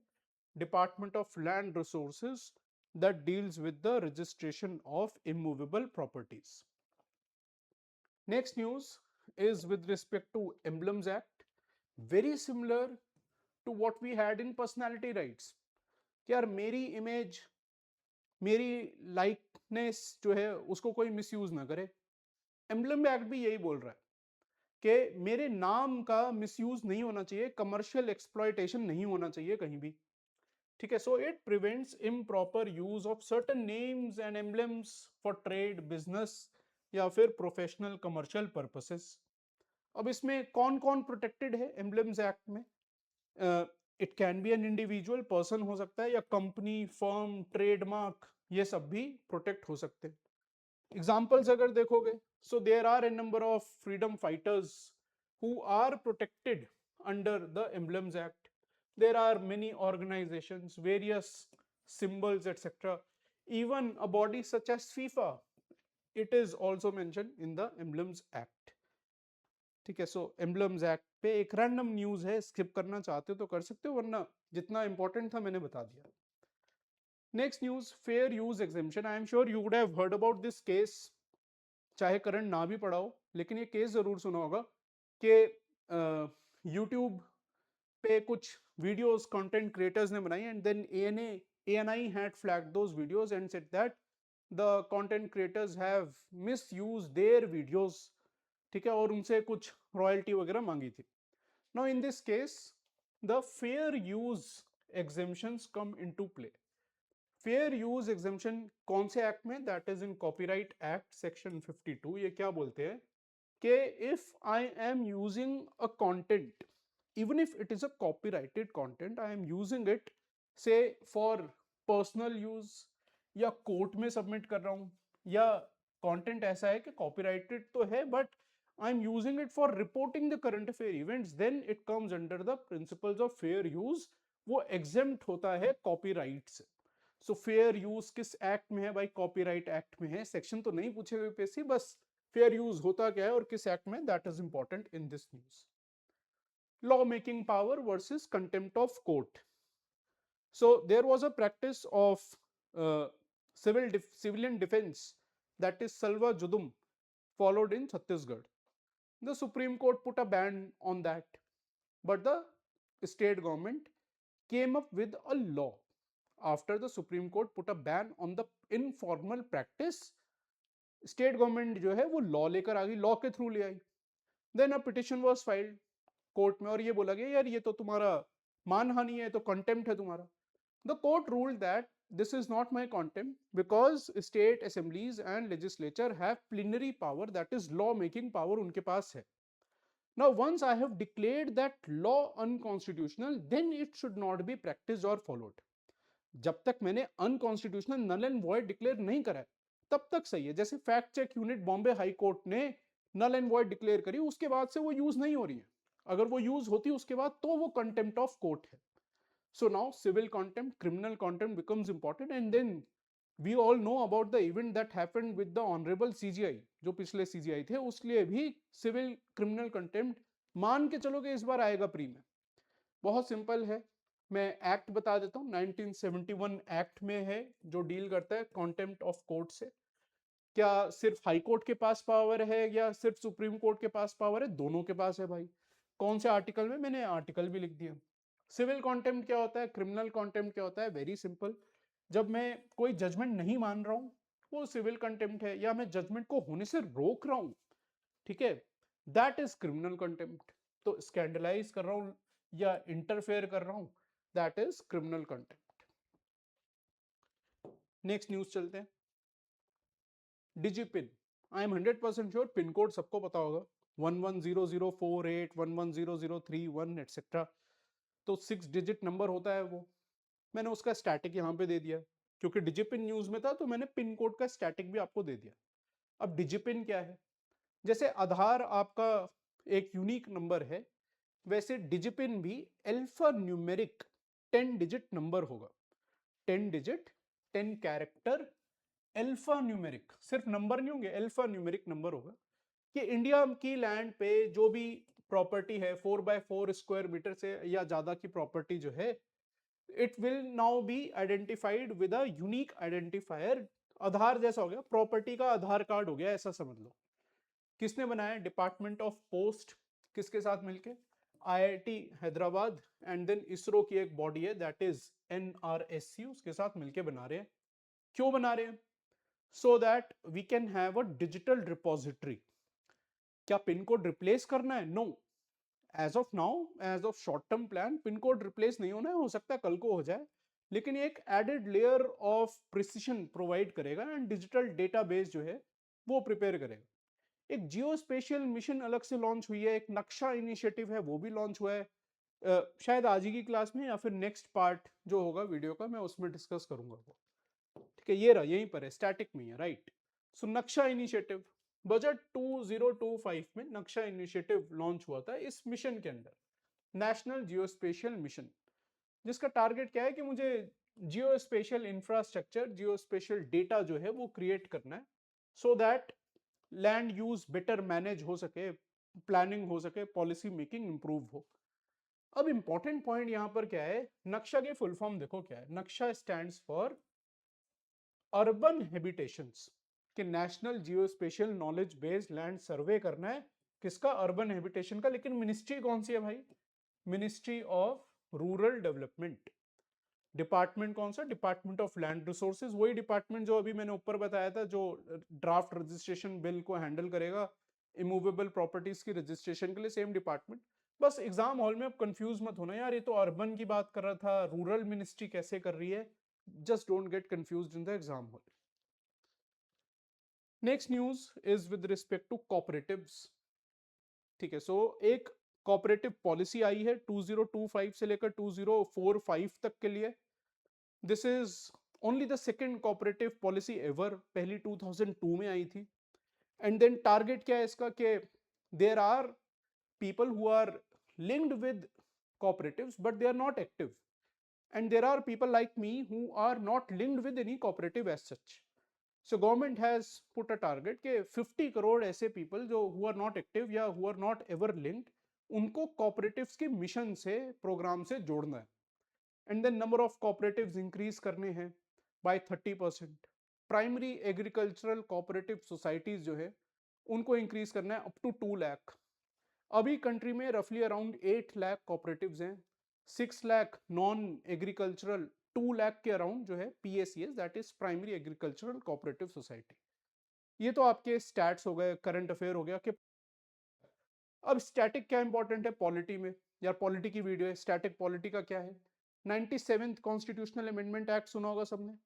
Department of Land Resources, that deals with the registration of immovable properties। Next news is with respect to Emblems Act, very similar to what we had in personality rights। कि यार मेरी image, मेरी likeness जो है उसको कोई misuse ना करे। एम्बलम एक्ट भी यही बोल रहा है कि मेरे नाम का मिसयूज नहीं होना चाहिए, कमर्शियल एक्सप्लॉयटेशन नहीं होना चाहिए कहीं भी। ठीक है, so it prevents improper use of certain names and emblems for trade, business या फिर प्रोफेशनल कमर्शियल पर्पसेस। अब इसमें कौन कौन प्रोटेक्टेड है एम्बलम्स एक्ट में? It can B an individual person हो सकता है, या कंपनी, फर्म, ट्रेडमार्क, ये सब भी प्रोटेक्ट हो सकते हैं। एग्जाम्पल्स अगर देखोगे, so there are a number of freedom fighters who are protected under the emblems act. There are many organizations, various symbols, etc. Even a body such as FIFA, it is also mentioned in the Emblems Act। ठीक है, सो emblems act पे एक random news है, skip करना चाहते हो तो कर सकते हो, वरना जितना इंपॉर्टेंट था मैंने बता दिया। Next news, fair use exemption. I am sure you would have heard about this case, चाहे करंट ना भी पढ़ा हो, लेकिन ये केस जरूर सुना होगा कि यूट्यूब पे कुछ वीडियोस कंटेंट क्रिएटर्स ने बनाई, and then ANI had flagged those videos and said that the content creators have misused their videos। ठीक है, और उनसे कुछ रॉयल्टी वगैरह मांगी थी। Now in this case the fair use exemptions come into play. Fair use exemption कौन से एक्ट में? That is in copyright act section 52। ये क्या बोलते हैं कि if I am using a content, even if it is a copyrighted content, I am using it say for personal use, या court में सबमिट कर रहा हूं, या कंटेंट ऐसा है कि कॉपीराइटेड तो है but I am using it for reporting the current affair events, then it comes under the principles of fair use. वो एग्जेम्प्ट होता है कॉपीराइट से। सो फेयर यूज किस एक्ट में है भाई? कॉपीराइट एक्ट में है। सेक्शन तो नहीं पूछेगा यूपीएससी, बस फेयर यूज होता क्या है और किस एक्ट में, that is important in this news. Law making power versus contempt of court. So there was a practice of civilian defense, that is salva judum, followed in Chhattisgarh। The Supreme Court put a ban on that, but the state government came up with a law after the Supreme Court put a ban on the informal practice। State government जो है वो law लेकर आ गई, law के through ले आई। Then a petition was filed court में, और ये बोला गया यार ये तो तुम्हारा मानहानि है, तो कंटेम्प्ट है तुम्हारा। The court ruled that this is not my contempt because state assemblies and legislature have plenary power, that is law making power उनके पास है। Now once I have declared that law unconstitutional, then it should not be practiced or followed। जब तक मैंने unconstitutional, null and void declare नहीं करा है तब तक सही है। जैसे fact check unit Bombay high court ने नल एंड वॉइड डिक्लेयर करी, उसके बाद से वो यूज नहीं हो रही है। अगर वो यूज होती उसके बाद तो वो कंटेम्प्ट ऑफ कोर्ट है। So now civil contempt, criminal contempt becomes important, and then we all know about the event that happened with the honourable CJI, जो पिछले सीजीआई थे, उसलिए भी सिविल क्रिमिनल कंटेम्प्ट मान के चलो कि इस बार आएगा प्री में। बहुत सिंपल है, मैं एक्ट बता देता हूँ। 1971 एक्ट में है जो डील करता है कॉन्टेम्प्ट ऑफ कोर्ट से। क्या सिर्फ हाई कोर्ट के पास पावर है या सिर्फ सुप्रीम कोर्ट के पास पावर है? दोनों के पास है भाई। कौन से आर्टिकल में? मैंने आर्टिकल भी लिख दिया। सिविल कॉन्टेम्प्ट क्या होता है, क्रिमिनल कॉन्टेम्प्ट क्या होता है? वेरी सिंपल, जब मैं कोई जजमेंट नहीं मान रहा हूं वो सिविल कंटेम्प्ट है, या मैं जजमेंट को होने से रोक रहा हूं, ठीक है, दैट इज क्रिमिनल कंटेम्प्ट। तो स्कैंडलाइज कर रहा हूं या इंटरफेयर कर रहा हूं, that is criminal contempt. Next news चलते हैं। डिजिपिन, आई एम 100% श्योर पिन कोड सबको पता होगा, 110048, 110031 एटसेट्रा। तो 6 डिजिट नंबर होता है वो। मैंने उसका स्टैटिक यहाँ पे दे दिया, क्योंकि डिजिपिन न्यूज में था तो मैंने पिन कोड का स्टैटिक भी आपको दे दिया। अब डिजिपिन क्या है? जैसे आधार आपका एक यूनिक नंबर है, वैसे डिजिपिन भी अल्फा न्यूमेरिक 10 डिजिट नंबर होगा। 10 डिजिट, 10 कैरेक्टर अल्फा न्यूमेरिक, सिर्फ नंबर नहीं होंगे, अल्फा न्यूमेरिक नंबर होगा कि इंडिया की लैंड पे जो भी प्रॉपर्टी है 4x4 स्क्वायर मीटर से या ज्यादा की प्रॉपर्टी जो है, it will now be identified with a unique identifier. Aadhaar जैसा हो गया, प्रॉपर्टी का आधार कार्ड हो गया, ऐसा समझ लो। किसने बनाया? डिपार्टमेंट ऑफ पोस्ट, किसके साथ मिलके? IIT Hyderabad and then ISRO की एक बॉडी है दैट इज एनआरएससी, उसके साथ मिलके बना रहे हैं। क्यों बना रहे हैं? So that we can have a digital repository. क्या पिन कोड रिप्लेस करना है? No, as of now, as of short term plan pin code replace नहीं होना है, हो सकता है कल को हो जाए, लेकिन एक added layer of precision provide करेगा एंड डिजिटल डेटाबेस जो है वो प्रिपेयर करेगा। एक जियो स्पेशियल मिशन अलग से लॉन्च हुई है, एक नक्शा इनिशिएटिव है वो भी लॉन्च हुआ है। शायद आज ही की क्लास में या फिर नेक्स्ट पार्ट जो होगा वीडियो का मैं उसमें डिस्कस करूंगा वो। ठीक है, ये रहा, यहीं पर है, स्टैटिक में है, राइट। सो नक्शा इनिशिएटिव, बजट 2025 में नक्शा इनिशिएटिव लॉन्च हुआ था इस मिशन के अंदर, नेशनल जियोस्पेशियल मिशन, जिसका टारगेट क्या है कि मुझे जियोस्पेशियल इंफ्रास्ट्रक्चर, जियोस्पेशियल डेटा जो है वो क्रिएट करना है, so that land use better manage हो सके, प्लानिंग हो सके, पॉलिसी मेकिंग इंप्रूव हो। अब इंपॉर्टेंट पॉइंट यहां पर क्या है, नक्शा की फुल फॉर्म देखो क्या है। नक्शा स्टैंड्स फॉर अर्बन हैबिटेशंस, कि national geospatial knowledge based land survey करना है, किसका? अर्बन हैबिटेशन का। लेकिन मिनिस्ट्री कौन सी है भाई? Ministry of rural development. Department कौन सा? डिपार्टमेंट ऑफ लैंड रिसोर्सेज, वही डिपार्टमेंट जो अभी मैंने ऊपर बताया था, जो ड्राफ्ट रजिस्ट्रेशन बिल को हैंडल करेगा इमूवेबल प्रॉपर्टीज की रजिस्ट्रेशन के लिए, सेम डिपार्टमेंट। बस एग्जाम हॉल में अब कंफ्यूज मत होना यार, ये तो अर्बन की बात कर रहा था, रूरल मिनिस्ट्री कैसे कर रही है। Just don't get confused in the exam hall. Next news is with respect to cooperatives. ठीक है, सो एक कॉपरेटिव पॉलिसी आई है 2025 से लेकर 2045 तक के लिए। This is only the second cooperative policy ever, पहली 2002 में आई थी। एंड देन टारगेट क्या है इसका कि there are people who are linked with cooperatives but they are not active, and there are people like me who are not linked with any cooperative as such. So government has put a target कि 50 करोड़ ऐसे people जो who are not active या who are not ever linked, उनको cooperatives के mission से, programme से जोड़ना है। And then number of cooperatives increase करने हैं by 30%। Primary agricultural cooperative societies जो है उनको इंक्रीज करना है अप टू 2 लाख। अभी कंट्री में रफली अराउंड 8 लाख कॉपरेटिव्स हैं, 6 लाख नॉन एग्रीकल्चरल, 2 लाख के अराउंड जो है PACS, that is primary agricultural cooperative society. ये तो आपके स्टैट्स हो गए, करंट अफेयर हो गया कि। अब स्टैटिक क्या इंपॉर्टेंट है पॉलिटी में? यार पॉलिटी की वीडियो है, स्टैटिक पॉलिटी का क्या है? 97th कॉन्स्टिट्यूशनल अमेंडमेंट एक्ट सुना होगा सबने।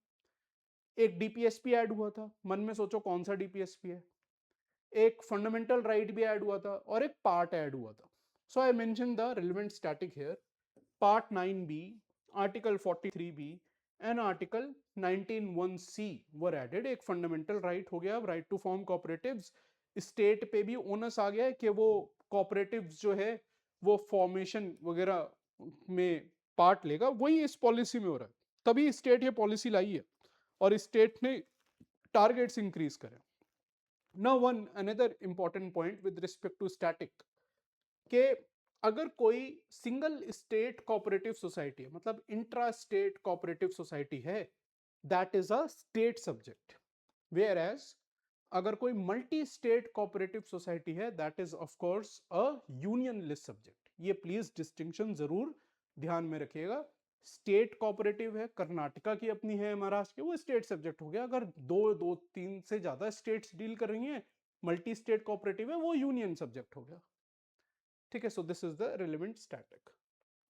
एक डीपीएसपी ऐड हुआ था, मन में सोचो कौन सा डीपीएसपी है। एक फंडामेंटल राइट भी ऐड हुआ था और एक पार्ट ऐड हुआ था। So I mention the relevant static here. Part 9B, article 43B and article 19(1)C were added. एक फंडामेंटल राइट हो गया, right to form cooperatives. State पे भी ओनस आ गया है कि वो कॉपरेटिव्स जो है वो फॉर्मेशन वगैरह में पार्ट लेगा, वही इस पॉलिसी में हो रहा है, तभी स्टेट ये पॉलिसी लाई है। और स्टेट ने टारगेट्स इंक्रीज करें। Now one another important point with respect to static, कि अगर कोई सिंगल स्टेट कोऑपरेटिव सोसाइटी है, मतलब इंट्रा स्टेट कोऑपरेटिव सोसाइटी है, that is a state subject, whereas अगर कोई मल्टी स्टेट कोऑपरेटिव सोसाइटी है, that is of course a union list subject. ये प्लीज डिस्टिंक्शन जरूर ध्यान में रखिएगा। स्टेट कोऑपरेटिव है, कर्नाटका की अपनी है, महाराष्ट्र की, वो स्टेट सब्जेक्ट हो गया। अगर दो तीन से ज्यादा स्टेट्स डील कर रही हैं, मल्टी स्टेट कोऑपरेटिव है, वो यूनियन सब्जेक्ट हो गया। ठीक है, so this is the relevant static.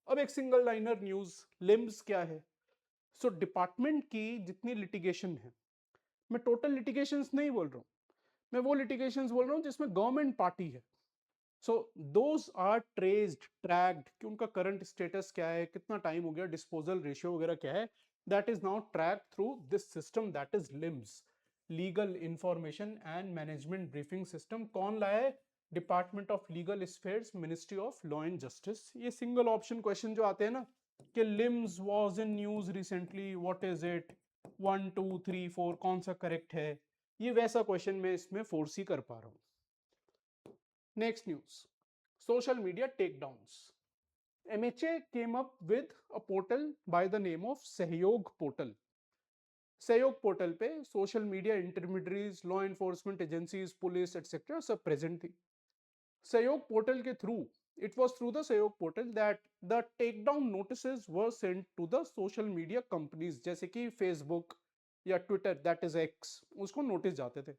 अब एक सिंगल लाइनर न्यूज, लिम्स क्या है? सो डिपार्टमेंट की जितनी लिटिगेशन है, मैं टोटल लिटिगेशंस नहीं बोल रहा हूं, मैं वो लिटिगेशंस बोल रहा हूं जिसमें गवर्नमेंट पार्टी है। So those are traced, tracked, कि उनका करंट स्टेटस क्या है, कितना टाइम हो गया, डिस्पोजल रेशियो वगैरह क्या है, that is now track through this system, that is limbs, legal information and management briefing system. कौन लाया है? Department of legal affairs, ministry of law and justice. ये सिंगल ऑप्शन क्वेश्चन जो आते हैं ना, कि limbs was in news recently, what is it, 1 2 3 4 कौन सा करेक्ट है, ये वैसा क्वेश्चन मैं इसमें फोर्स ही कर पा रहा हूं। Next news, social media takedowns. MHA came up with a portal by the name of Sahyog Portal. सहयोग पोर्टल पे social media intermediaries, law enforcement agencies, police etcetera सब प्रेजेंट थी। सहयोग पोर्टल के through, it was through the सहयोग portal that the takedown notices were sent to the social media companies, जैसे कि Facebook या ट्विटर, दैट इज एक्स, उसको notice जाते थे।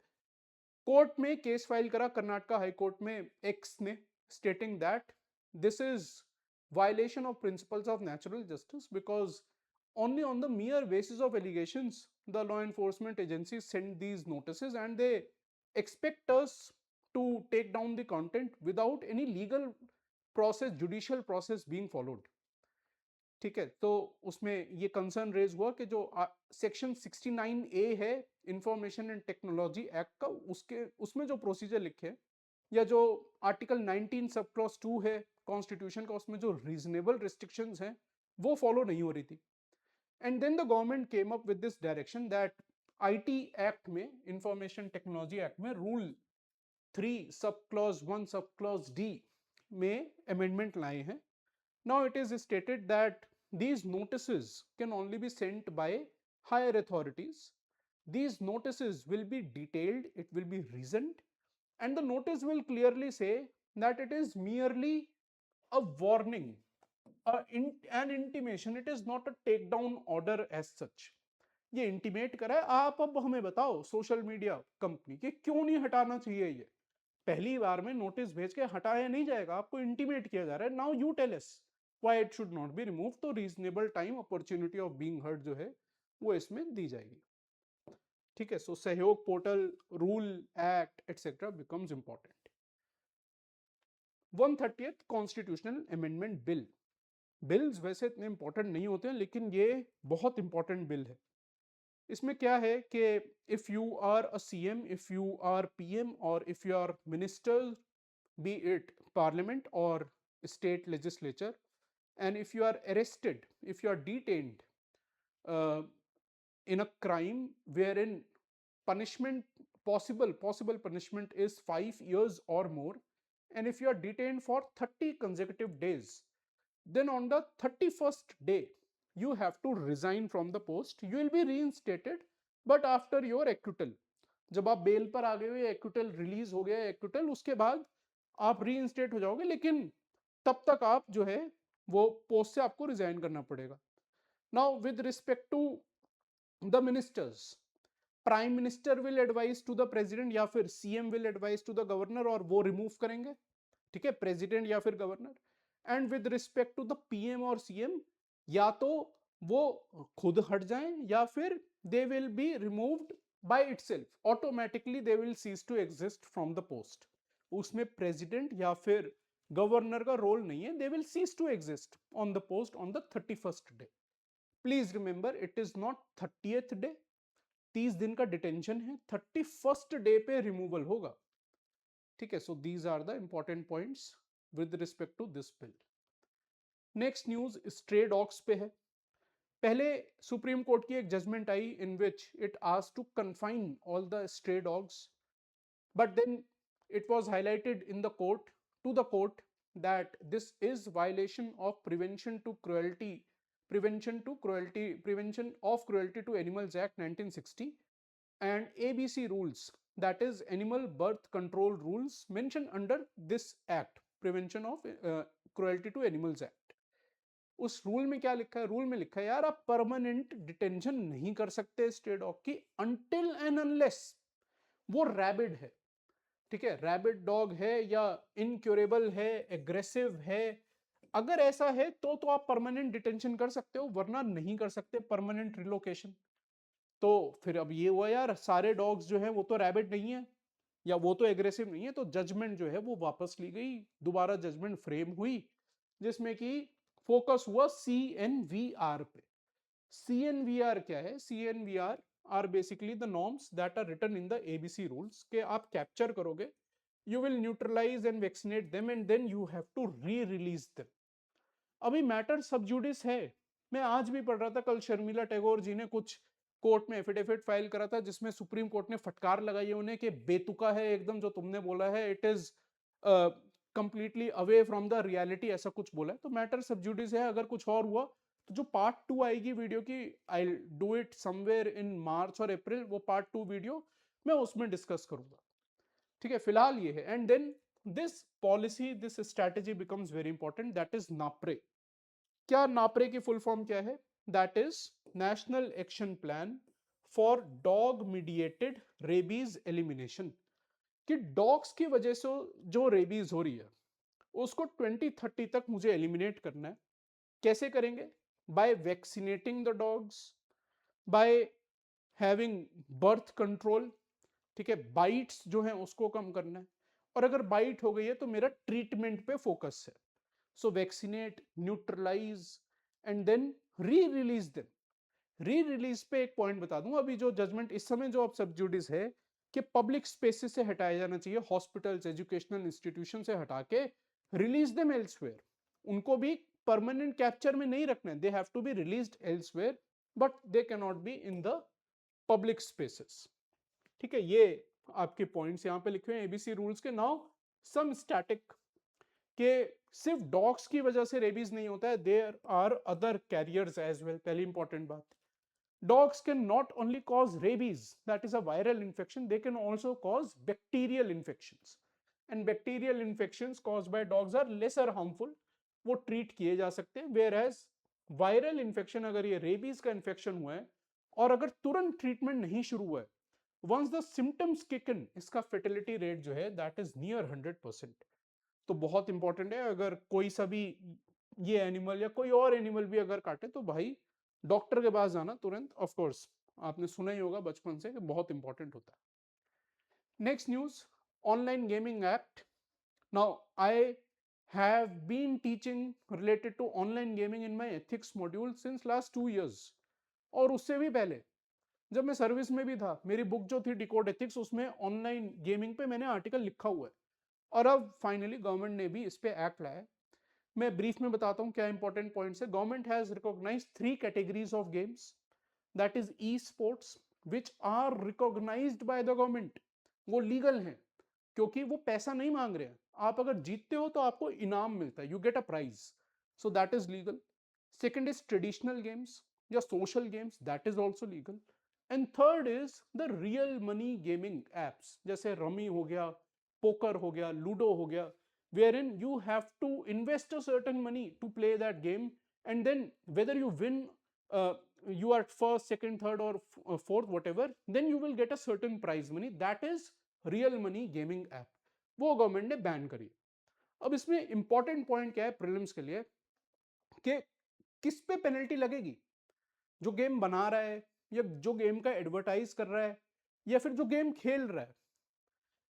कोर्ट में केस फाइल करा कर्नाटका हाई कोर्ट में एक्स ने, stating that this is violation of principles of natural justice, because only on the mere basis of allegations the law enforcement agencies send these notices and they expect us to take down the content without any legal process, judicial process being followed. ठीक है, तो उसमें ये concern raise हुआ कि जो section 69A है information and technology act का, उसके उसमें जो प्रोसीजर लिखे, या जो आर्टिकल 19 सब क्लॉज 2 है कॉन्स्टिट्यूशन का, उसमें जो रीजनेबल रिस्ट्रिक्शंस हैं वो फॉलो नहीं हो रही थी। And then the government came up with this direction that IT act में, इंफॉर्मेशन टेक्नोलॉजी एक्ट में, rule 3 sub clause 1 sub clause D में अमेंडमेंट लाए हैं। Now it is stated that these notices can only be sent by higher authorities. These notices will be detailed, it will be reasoned, and the notice will clearly say that it is merely a warning, an intimation. It is not a takedown order as such. ये intimate करा है, आप अब हमें बताओ social media company कि क्यों नहीं हटाना चाहिए। ये पहली बार में नोटिस भेज के हटाया नहीं जाएगा, आपको इंटीमेट किया जा रहा है, now you tell us why it should not be remove. तो reasonable time, opportunity of being heard जो है वो इसमें दी जाएगी। ठीक है, सो सहयोग portal, rule, act etcetera becomes important. 130th constitutional amendment bill. Bills वैसे इतने इंपॉर्टेंट नहीं होते हैं, लेकिन ये बहुत इंपॉर्टेंट बिल है। इसमें क्या है कि if you are a CM, if you are PM, और if you are minister, be it parliament or state legislature, and if you are arrested, if you are detained uh, in a crime wherein punishment, possible punishment is 5 years or more, and if you are detained for 30 consecutive days, then on the 31st day you have to resign from the post. You will be reinstated, but after your acquittal, जब आप bell पर आ गए हो, acquittal release हो गया acquittal, उसके बाद आप रीइंस्टेट हो जाओगे, लेकिन तब तक आप जो है वो पोस्ट से आपको रिजाइन करना पड़ेगा। Now with respect to the ministers, prime minister will advise to the president या फिर CM will advise to the governor, और वो रिमूव करेंगे। ठीक है, प्रेसिडेंट या फिर governor. And with respect to the PM और सीएम, या तो वो खुद हट जाएं या फिर they will be removed by itself, automatically they will cease to exist from the post. उसमें प्रेसिडेंट या फिर गवर्नर का रोल नहीं है, they will cease to exist on the post on the 31st day. Please remember, it is not 30th day, 30 दिन का detention है, 31st day पे रिमूवल होगा। ठीक है, so these are the important points with respect to this bill. Next news stray dogs पे है। पहले सुप्रीम कोर्ट की एक जजमेंट आई in which it asked to confine all the stray dogs, but then it was highlighted in the court to the court that this is violation of prevention of cruelty to animals act 1960 and ABC rules, that is animal birth control rules mentioned under this act, prevention of cruelty to animals act. उस rule में क्या लिखा है? Rule में लिखा है यार आप परमानेंट डिटेंशन नहीं कर सकते स्टे डॉग की अनटिल एंड अनलेस वो रैबिड है, ठीक है, रैबिड डॉग है या इनक्योरेबल है, एग्रेसिव है, अगर ऐसा है तो आप परमानेंट डिटेंशन कर सकते हो, वरना नहीं कर सकते परमानेंट रिलोकेशन। तो फिर अब ये हुआ यार सारे डॉग्स जो है वो तो रैबिड नहीं है या वो तो एग्रेसिव नहीं है, तो जजमेंट जो है वो वापस ली गई, दोबारा जजमेंट फ्रेम हुई जिसमें कि फोकस हुआ CNVR पे। CNVR क्या है? CNVR are basically the norms that are written in the ABC rules के आप कैप्चर करोगे, you will neutralize and vaccinate them and then you have to re-release them। अभी मैटर सबजुडिस है। मैं आज भी पढ़ रहा था, कल शर्मिला टैगोर जी ने कुछ कोर्ट में एफिडेविट फाइल करा था जिसमें सुप्रीम कोर्ट ने फटकार लगाई है उन्हें कि बेतुका है एकदम जो तुमने बोला है, it is completely away from the reality, ऐसा कुछ बोला है। तो मैटर सबजुडिस है, अगर कुछ और हुआ तो जो पार्ट 2 आएगी वीडियो की, I do it somewhere in March और अप्रैल, वो पार्ट 2 वीडियो मैं उसमें डिस्कस करूंगा, ठीक है। फिलहाल ये है। And then this policy, this strategy becomes very important, that is NAPRE. क्या नाप्रे की फुल फॉर्म क्या है? That is national action plan for dog mediated rabies elimination. कि डॉग्स की वजह से जो रेबीज हो रही है उसको 2030 तक मुझे एलिमिनेट करना है। कैसे करेंगे? By vaccinating the dogs, by having birth control, ठीक है, बाइट्स जो है उसको कम करना है, और अगर बाइट हो गई है तो मेरा ट्रीटमेंट पे फोकस है। So vaccinate, neutralize and then re release them. Re release पे एक पॉइंट बता दूं, अभी जो जजमेंट इस समय जो अब सबजुडिस है कि पब्लिक स्पेसेस से हटाया जाना चाहिए, हॉस्पिटल्स, एजुकेशनल इंस्टीट्यूशन से हटा के रिलीज देम एल्सवेयर। उनको भी परमानेंट कैप्चर में नहीं रखना है, they have to be released elsewhere but they can not be in the public spaces, ठीक है। ये आपके पॉइंट्स यहां पे लिखे हुए हैं एबीसी रूल्स के। नाउ सम स्टैटिक के सिर्फ डॉग्स की वजह से रेबीज नहीं होता है, there are other carriers as well. पहली इंपॉर्टेंट बात, dogs can not only cause rabies, that is a viral infection, they can also cause bacterial infections, and bacterial infections caused by dogs are lesser harmful, वो treat किए जा सकते हैं। Where as viral infection, अगर ये rabies का infection हुआ है और अगर तुरंत ट्रीटमेंट नहीं शुरू हुआ है, once the symptoms kick in, इसका फेटिलिटी रेट जो है दैट इज नियर 100%। तो बहुत इंपॉर्टेंट है, अगर कोई सा भी ये एनिमल या कोई और एनिमल भी अगर काटे तो भाई डॉक्टर के पास जाना तुरंत। ऑफ कोर्स आपने सुना ही होगा बचपन से कि बहुत इंपॉर्टेंट होता है। Next news, online gaming act. Now I have been teaching related to online gaming in my ethics module since last 2 years, और उससे भी पहले जब मैं सर्विस में भी था, मेरी बुक जो थी डिकोड एथिक्स, उसमें ऑनलाइन गेमिंग पे मैंने आर्टिकल लिखा हुआ है, और अब फाइनली गवर्नमेंट ने भी इस पे एक्ट लाया है। मैं ब्रीफ में बताता हूं क्या इंपॉर्टेंट पॉइंट्स है। Government has recognised 3 categories of games, that is e sports which are recognised by the government. वो लीगल हैं क्योंकि वो पैसा नहीं मांग रहे हैं, आप अगर जीतते हो तो आपको इनाम मिलता है, you get a prize, so that is legal. Second is traditional games या social games, that is also legal. And third is the real money gaming apps, जैसे रमी हो गया, पोकर हो गया, लूडो हो गया, wherein you have to invest a certain money to play that game, and then whether you win, uh, you are first, second, third or fourth, whatever, then you will get a certain prize money, that is real money gaming app. वो government ने ban करी। अब इसमें important point क्या है prelims के लिए कि किस पे पेनल्टी लगेगी? जो गेम बना रहा है या जो गेम का एडवर्टाइज कर रहा है या फिर जो गेम खेल रहा है?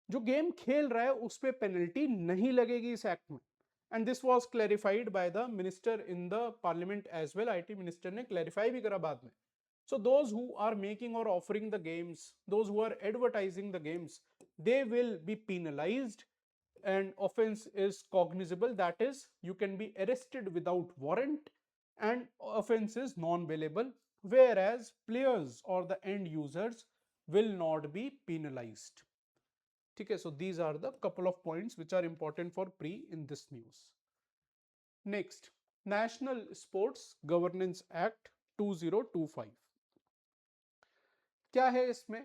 जो गेम खेल रहा है उस पे पेनल्टी नहीं लगेगी इस एक्ट में, and this was clarified by the minister in the parliament as well. IT minister ने क्लैरिफाई भी करा बाद में। So those who are making or offering the games, those who are advertising the games, they will be penalized, and offense is cognizable, that is you can be arrested without warrant and offense is non-bailable, whereas players or the end users will not be penalized. ठीक है, so these are the couple of points which are important for pre in this news. Next, National Sports Governance Act 2025. क्या है इसमें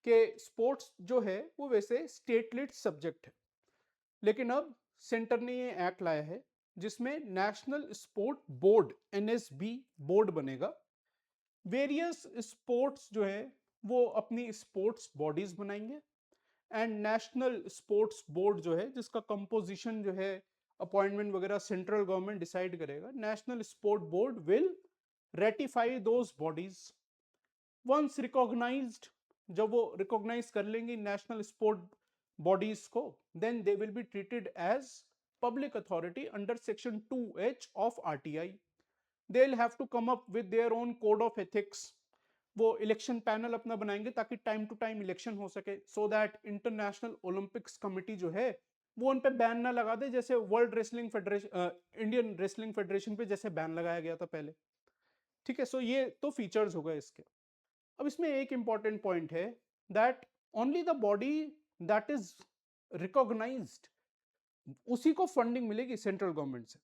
कि sports जो है वो वैसे स्टेट लिट सब्जेक्ट है, लेकिन अब सेंटर ने ये एक्ट लाया है जिसमें national sport board NSB board बनेगा। वेरियस स्पोर्ट्स जो है वो अपनी स्पोर्ट्स बॉडीज बनाएंगे एंड नेशनल स्पोर्ट्स बोर्ड जो है जिसका कंपोजिशन जो है अपॉइंटमेंट वगैरह सेंट्रल गवर्नमेंट डिसाइड करेगा। National sport board will ratify those bodies once recognised. जब वो रिकॉग्नाइज कर लेंगे नेशनल स्पोर्ट bodies को, then they will be treated as public authority under section 2H of RTI. They'll have to come up with their own code of ethics. वो election panel अपना बनाएंगे ताकि टाइम टू टाइम इलेक्शन हो सके, so that international Olympics committee जो है वो उन पे बैन ना लगा दे, जैसे world wrestling federation, Indian wrestling federation पे जैसे बैन लगाया गया था पहले। ठीक है, सो ये तो फीचर्स हो गए इसके। अब इसमें एक इंपॉर्टेंट पॉइंट है that only the body that is recognised उसी को फंडिंग मिलेगी सेंट्रल गवर्नमेंट से।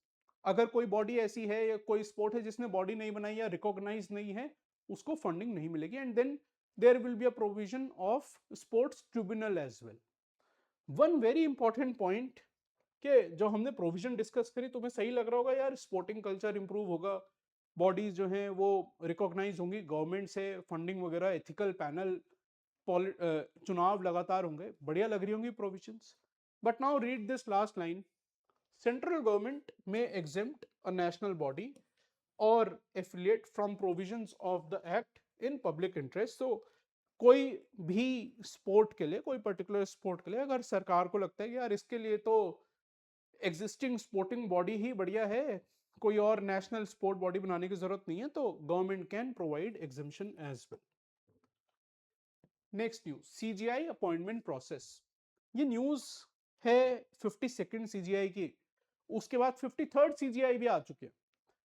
अगर कोई बॉडी ऐसी है या कोई स्पोर्ट है जिसने बॉडी नहीं बनाई या रिकॉग्नाइज नहीं है, उसको फंडिंग नहीं मिलेगी। And then there will be a provision of sports tribunal as well. One very important point कि जो हमने प्रोविजन डिस्कस करी, तुम्हें सही लग रहा होगा यार, स्पोर्टिंग कल्चर इंप्रूव होगा, बॉडीज जो हैं वो रिकॉग्नाइज होंगी गवर्नमेंट से, फंडिंग वगैरह, एथिकल पैनल, चुनाव लगातार होंगे, बढ़िया लग रही होंगी provisions. But now read this last line, central government में एग्जेम्प्ट अ नेशनल बॉडी और affiliate from provisions of the act in public interest. So कोई भी स्पोर्ट के लिए, कोई पर्टिकुलर स्पोर्ट के लिए अगर सरकार को लगता है कि यार इसके लिए तो एग्जिस्टिंग स्पोर्टिंग बॉडी ही बढ़िया है, कोई और नेशनल स्पोर्ट बॉडी बनाने की जरूरत नहीं है, तो government can provide exemption as well. Next news, CJI appointment process. ये न्यूज है 52nd सीजीआई की, उसके बाद 53rd सीजीआई भी आ चुके हैं।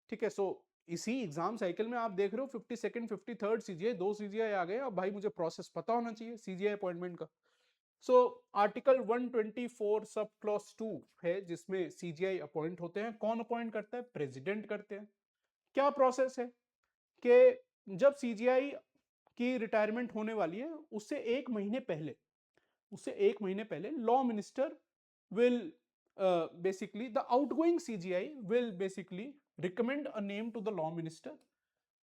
ठीक है, सो इसी एग्जाम साइकिल में आप देख रहे हो 52nd 53rd सीजीआई, 2 सीजीआई आ गए। अब भाई मुझे प्रोसेस पता होना चाहिए सीजीआई अपॉइंटमेंट का। सो आर्टिकल 124 सब क्लॉज 2 है जिसमें सीजीआई अपॉइंट होते हैं। कौन अपॉइंट करता है? प्रेसिडेंट करते हैं। क्या प्रोसेस है कि जब सीजीआई की रिटायरमेंट होने वाली है उससे एक महीने पहले law minister will basically the outgoing CGI will basically recommend a name to the law minister,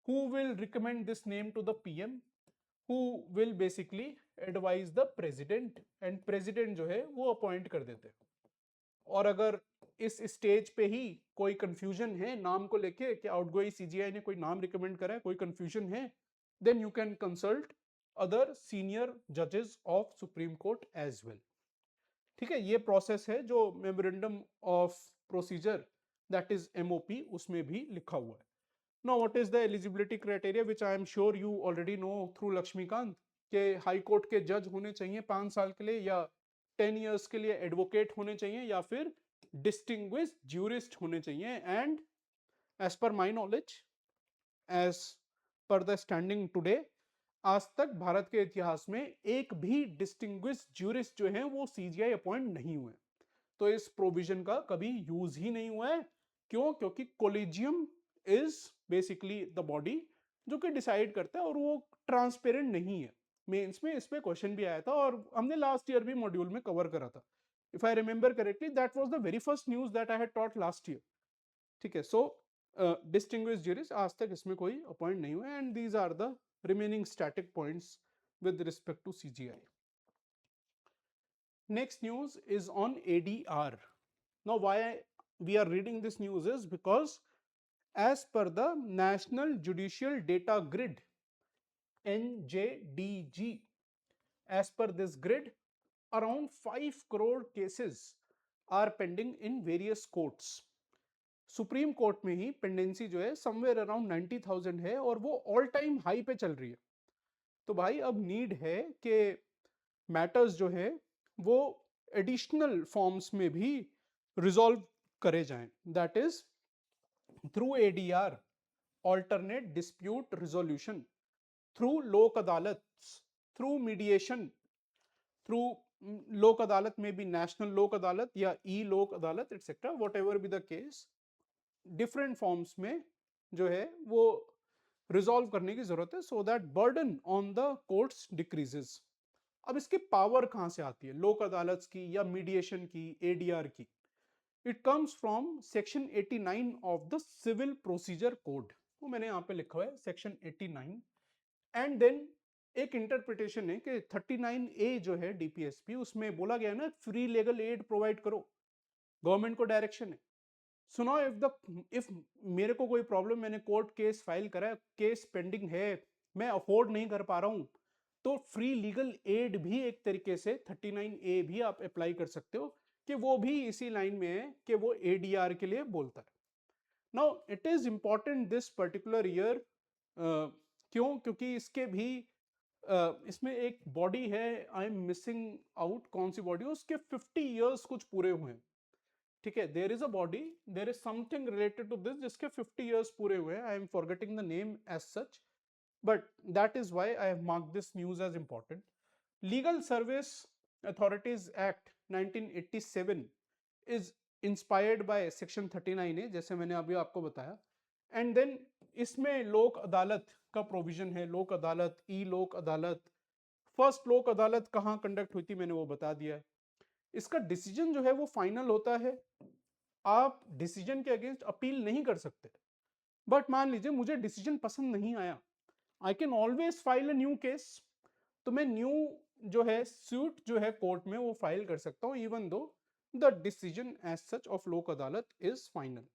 who will recommend this name to the PM, who will basically advise the president, and president जो है वो appoint कर देते हैं। और अगर इस stage पे ही कोई कंफ्यूजन है नाम को लेके कि आउटगोइंग सीजीआई ने कोई नाम रिकमेंड करा है, कोई कंफ्यूजन है, then you can consult other senior जजेस of Supreme Court as well. ठीक है, ये प्रोसेस है जो memorandum of procedure that is MOP उसमें भी लिखा हुआ है। Now what is the eligibility criteria which I am sure you already know through Laxmikant, के हाई कोर्ट के जज होने चाहिए 5 साल के लिए, या 10 इयर्स के लिए एडवोकेट होने चाहिए, या फिर डिस्टिंग्विश्ड ज्यूरिस्ट होने चाहिए। And as per my knowledge, as per the standing today, आज तक भारत के इतिहास में एक भी डिस्टिंग्विश्ड ज्यूरिस्ट जो है वो सीजीआई अपॉइंट नहीं हुए। तो इस प्रोविजन का कभी यूज ही नहीं हुआ है। क्यों? क्योंकि collegium is basically the body जो कि डिसाइड करता है, और वो ट्रांसपेरेंट नहीं है। मेंस में इस पे क्वेश्चन भी आया था और हमने लास्ट ईयर भी मॉड्यूल में कवर करा था। If I remember correctly that was the very first news that I had taught last year. ठीक है, सो डिस्टिंग्विश्ड ज्यूरिस्ट आज तक इसमें कोई अपॉइंट नहीं हुए। And these are the remaining static points with respect to CGI. Next news is on ADR. Now why we are reading this news is because as per the National Judicial Data Grid, NJDG, as per this grid, around 5 crore cases are pending in various courts. Supreme court में ही pendency जो है somewhere around 90,000 है और वो all time high पे चल रही है। तो भाई अब नीड है कि मैटर्स जो है वो एडिशनल फॉर्म्स में भी रिजॉल्व करे जाएं, that is through ADR, alternate dispute resolution through लोक अदालत, through mediation, through लोक अदालत में भी नेशनल लोक अदालत या ई लोक अदालत etcetera, what ever be the case, different forms में जो है वो रिजॉल्व करने की जरूरत है, so that burden on the courts decreases. अब इसकी पावर कहां से आती है, लोक अदालत की या मीडिएशन की, एडीआर की? It comes from section 89 of the civil procedure code, वो मैंने यहां पे लिखा हुआ है सेक्शन 89। एंड देन एक इंटरप्रिटेशन है कि 39A जो है डीपीएसपी, उसमें बोला गया ना फ्री लीगल एड प्रोवाइड करो, गवर्नमेंट को डायरेक्शन है। सुनो, इफ मेरे को कोई प्रॉब्लम, मैंने कोर्ट केस फाइल करा है, केस पेंडिंग है, मैं अफोर्ड नहीं कर पा रहा हूं, तो फ्री लीगल एड भी एक तरीके से 39A भी आप अप्लाई कर सकते हो, कि वो भी इसी लाइन में है कि वो एडीआर के लिए बोलता है। Now it is important this particular year, क्यों? क्योंकि इसके भी इसमें एक बॉडी है, आई एम मिसिंग आउट कौन सी बॉडी है, उसके 50 इयर्स कुछ पूरे हुए हैं। ठीक है, there is a body, there is something related to this जिसके 50 इयर्स पूरे हुए हैं, I am forgetting the name as such, but that is why I have marked this news as important. Legal service authorities act 1987 is inspired by section 39A, जैसे मैंने अभी आपको बताया। And then इसमें लोक अदालत का प्रोविजन है, लोक अदालत, ई लोक अदालत। फर्स्ट लोक अदालत कहाँ कंडक्ट हुई थी मैंने वो बता दिया है। इसका डिसीजन जो है वो फाइनल होता है, आप डिसीजन के अगेंस्ट अपील नहीं कर सकते। बट मान लीजिए मुझे डिसीजन पसंद नहीं आया, I can always file a new case, तो मैं न्यू जो है सूट जो है कोर्ट में वो फाइल कर सकता हूं, even though the decision as such of Lok Adalat is final.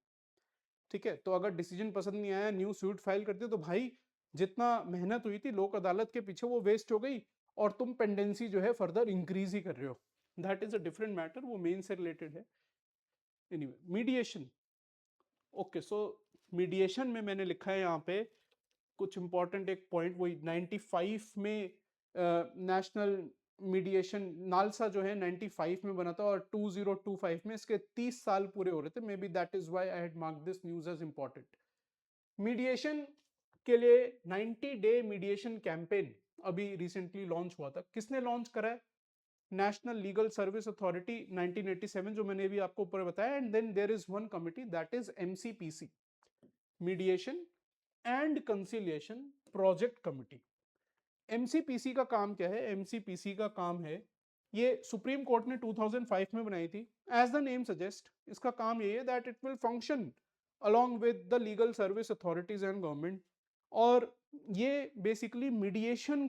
ठीक है, तो अगर डिसीजन पसंद नहीं आया, न्यू सूट फाइल करते हो, तो भाई जितना मेहनत हुई थी लोक अदालत के पीछे वो वेस्ट हो गई, और तुम पेंडेंसी जो है फर्दर इंक्रीज ही कर रहे हो। That is a different matter, वो मेन से रिलेटेड है। Anyway, mediation. ओके, सो मीडिएशन में मैंने लिखा है यहाँ पे कुछ इंपॉर्टेंट एक पॉइंट, वही 95 में नेशनल मीडिएशन नालसा जो है 95 में बना था, और 2025 में इसके 30 साल पूरे हो रहे थे। Maybe that is why I had marked this news as important. Mediation के लिए 90 डे मीडिएशन कैंपेन अभी रिसेंटली लॉन्च हुआ था। किसने लॉन्च करा है? नेशनल लीगल सर्विस अथॉरिटी 1987, जो मैंने भी आपको ऊपर बताया। And then there is one committee, that is MCPC, mediation and conciliation project committee. MCPC का काम क्या है? एमसीपीसी का काम है, ये सुप्रीम कोर्ट ने 2005 में बनाई थी। एज द नेम सजेस्ट, इसका काम ये है that it will function along with the legal service authorities and government, और ये बेसिकली मीडिएशन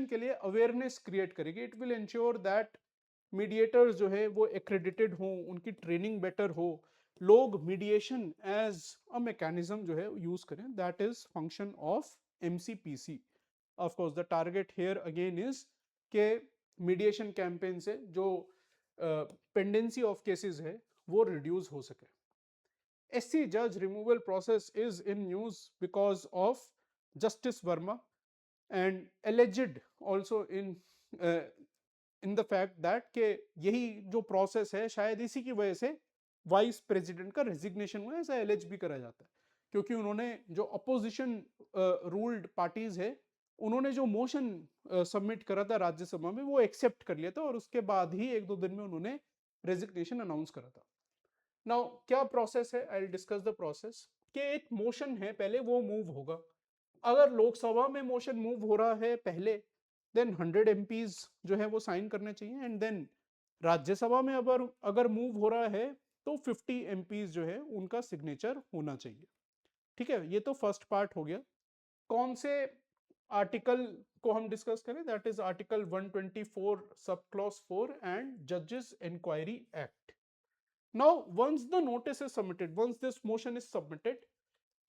के लिए अवेयरनेस क्रिएट करेगी। It will ensure that mediators जो है वो एक्रेडिटेड हो, उनकी ट्रेनिंग बेटर हो, लोग मीडिएशन एज अ मैकेनिज्म जो है यूज करें। That is function of MCPC. Of course the target here again is के मीडिएशन कैंपेन से जो पेंडेंसी ऑफ केसेस है वो रिड्यूस हो सके। SC judge removal process is in news because of Justice Verma, and alleged also in the fact that के यही जो प्रोसेस है शायद इसी की वजह से वाइस प्रेसिडेंट का रेजिग्नेशन हुआ है, ऐसा एलेज भी करा जाता है, क्योंकि उन्होंने जो अपोजिशन रूल्ड पार्टीज है उन्होंने जो मोशन सबमिट करा था राज्यसभा में वो एक्सेप्ट कर लिया था, और उसके बाद ही एक दो दिन में उन्होंने रेजिग्नेशन अनाउंस करा था। नाउ क्या प्रोसेस है? I will discuss the process. कि एक मोशन है, पहले वो मूव होगा। अगर लोकसभा में मोशन मूव हो रहा है पहले, देन 100 एमपीज जो है वो साइन करने चाहिए, एंड देन राज्यसभा में अगर मूव हो रहा है तो 50 एमपीज जो है उनका सिग्नेचर होना चाहिए। ठीक है, ये तो फर्स्ट पार्ट हो गया। कौन से आर्टिकल को हम डिस्कस करें? That is article 124 sub clause 4 and जजेस inquiry act. Now, once the notice is submitted, once this motion is submitted,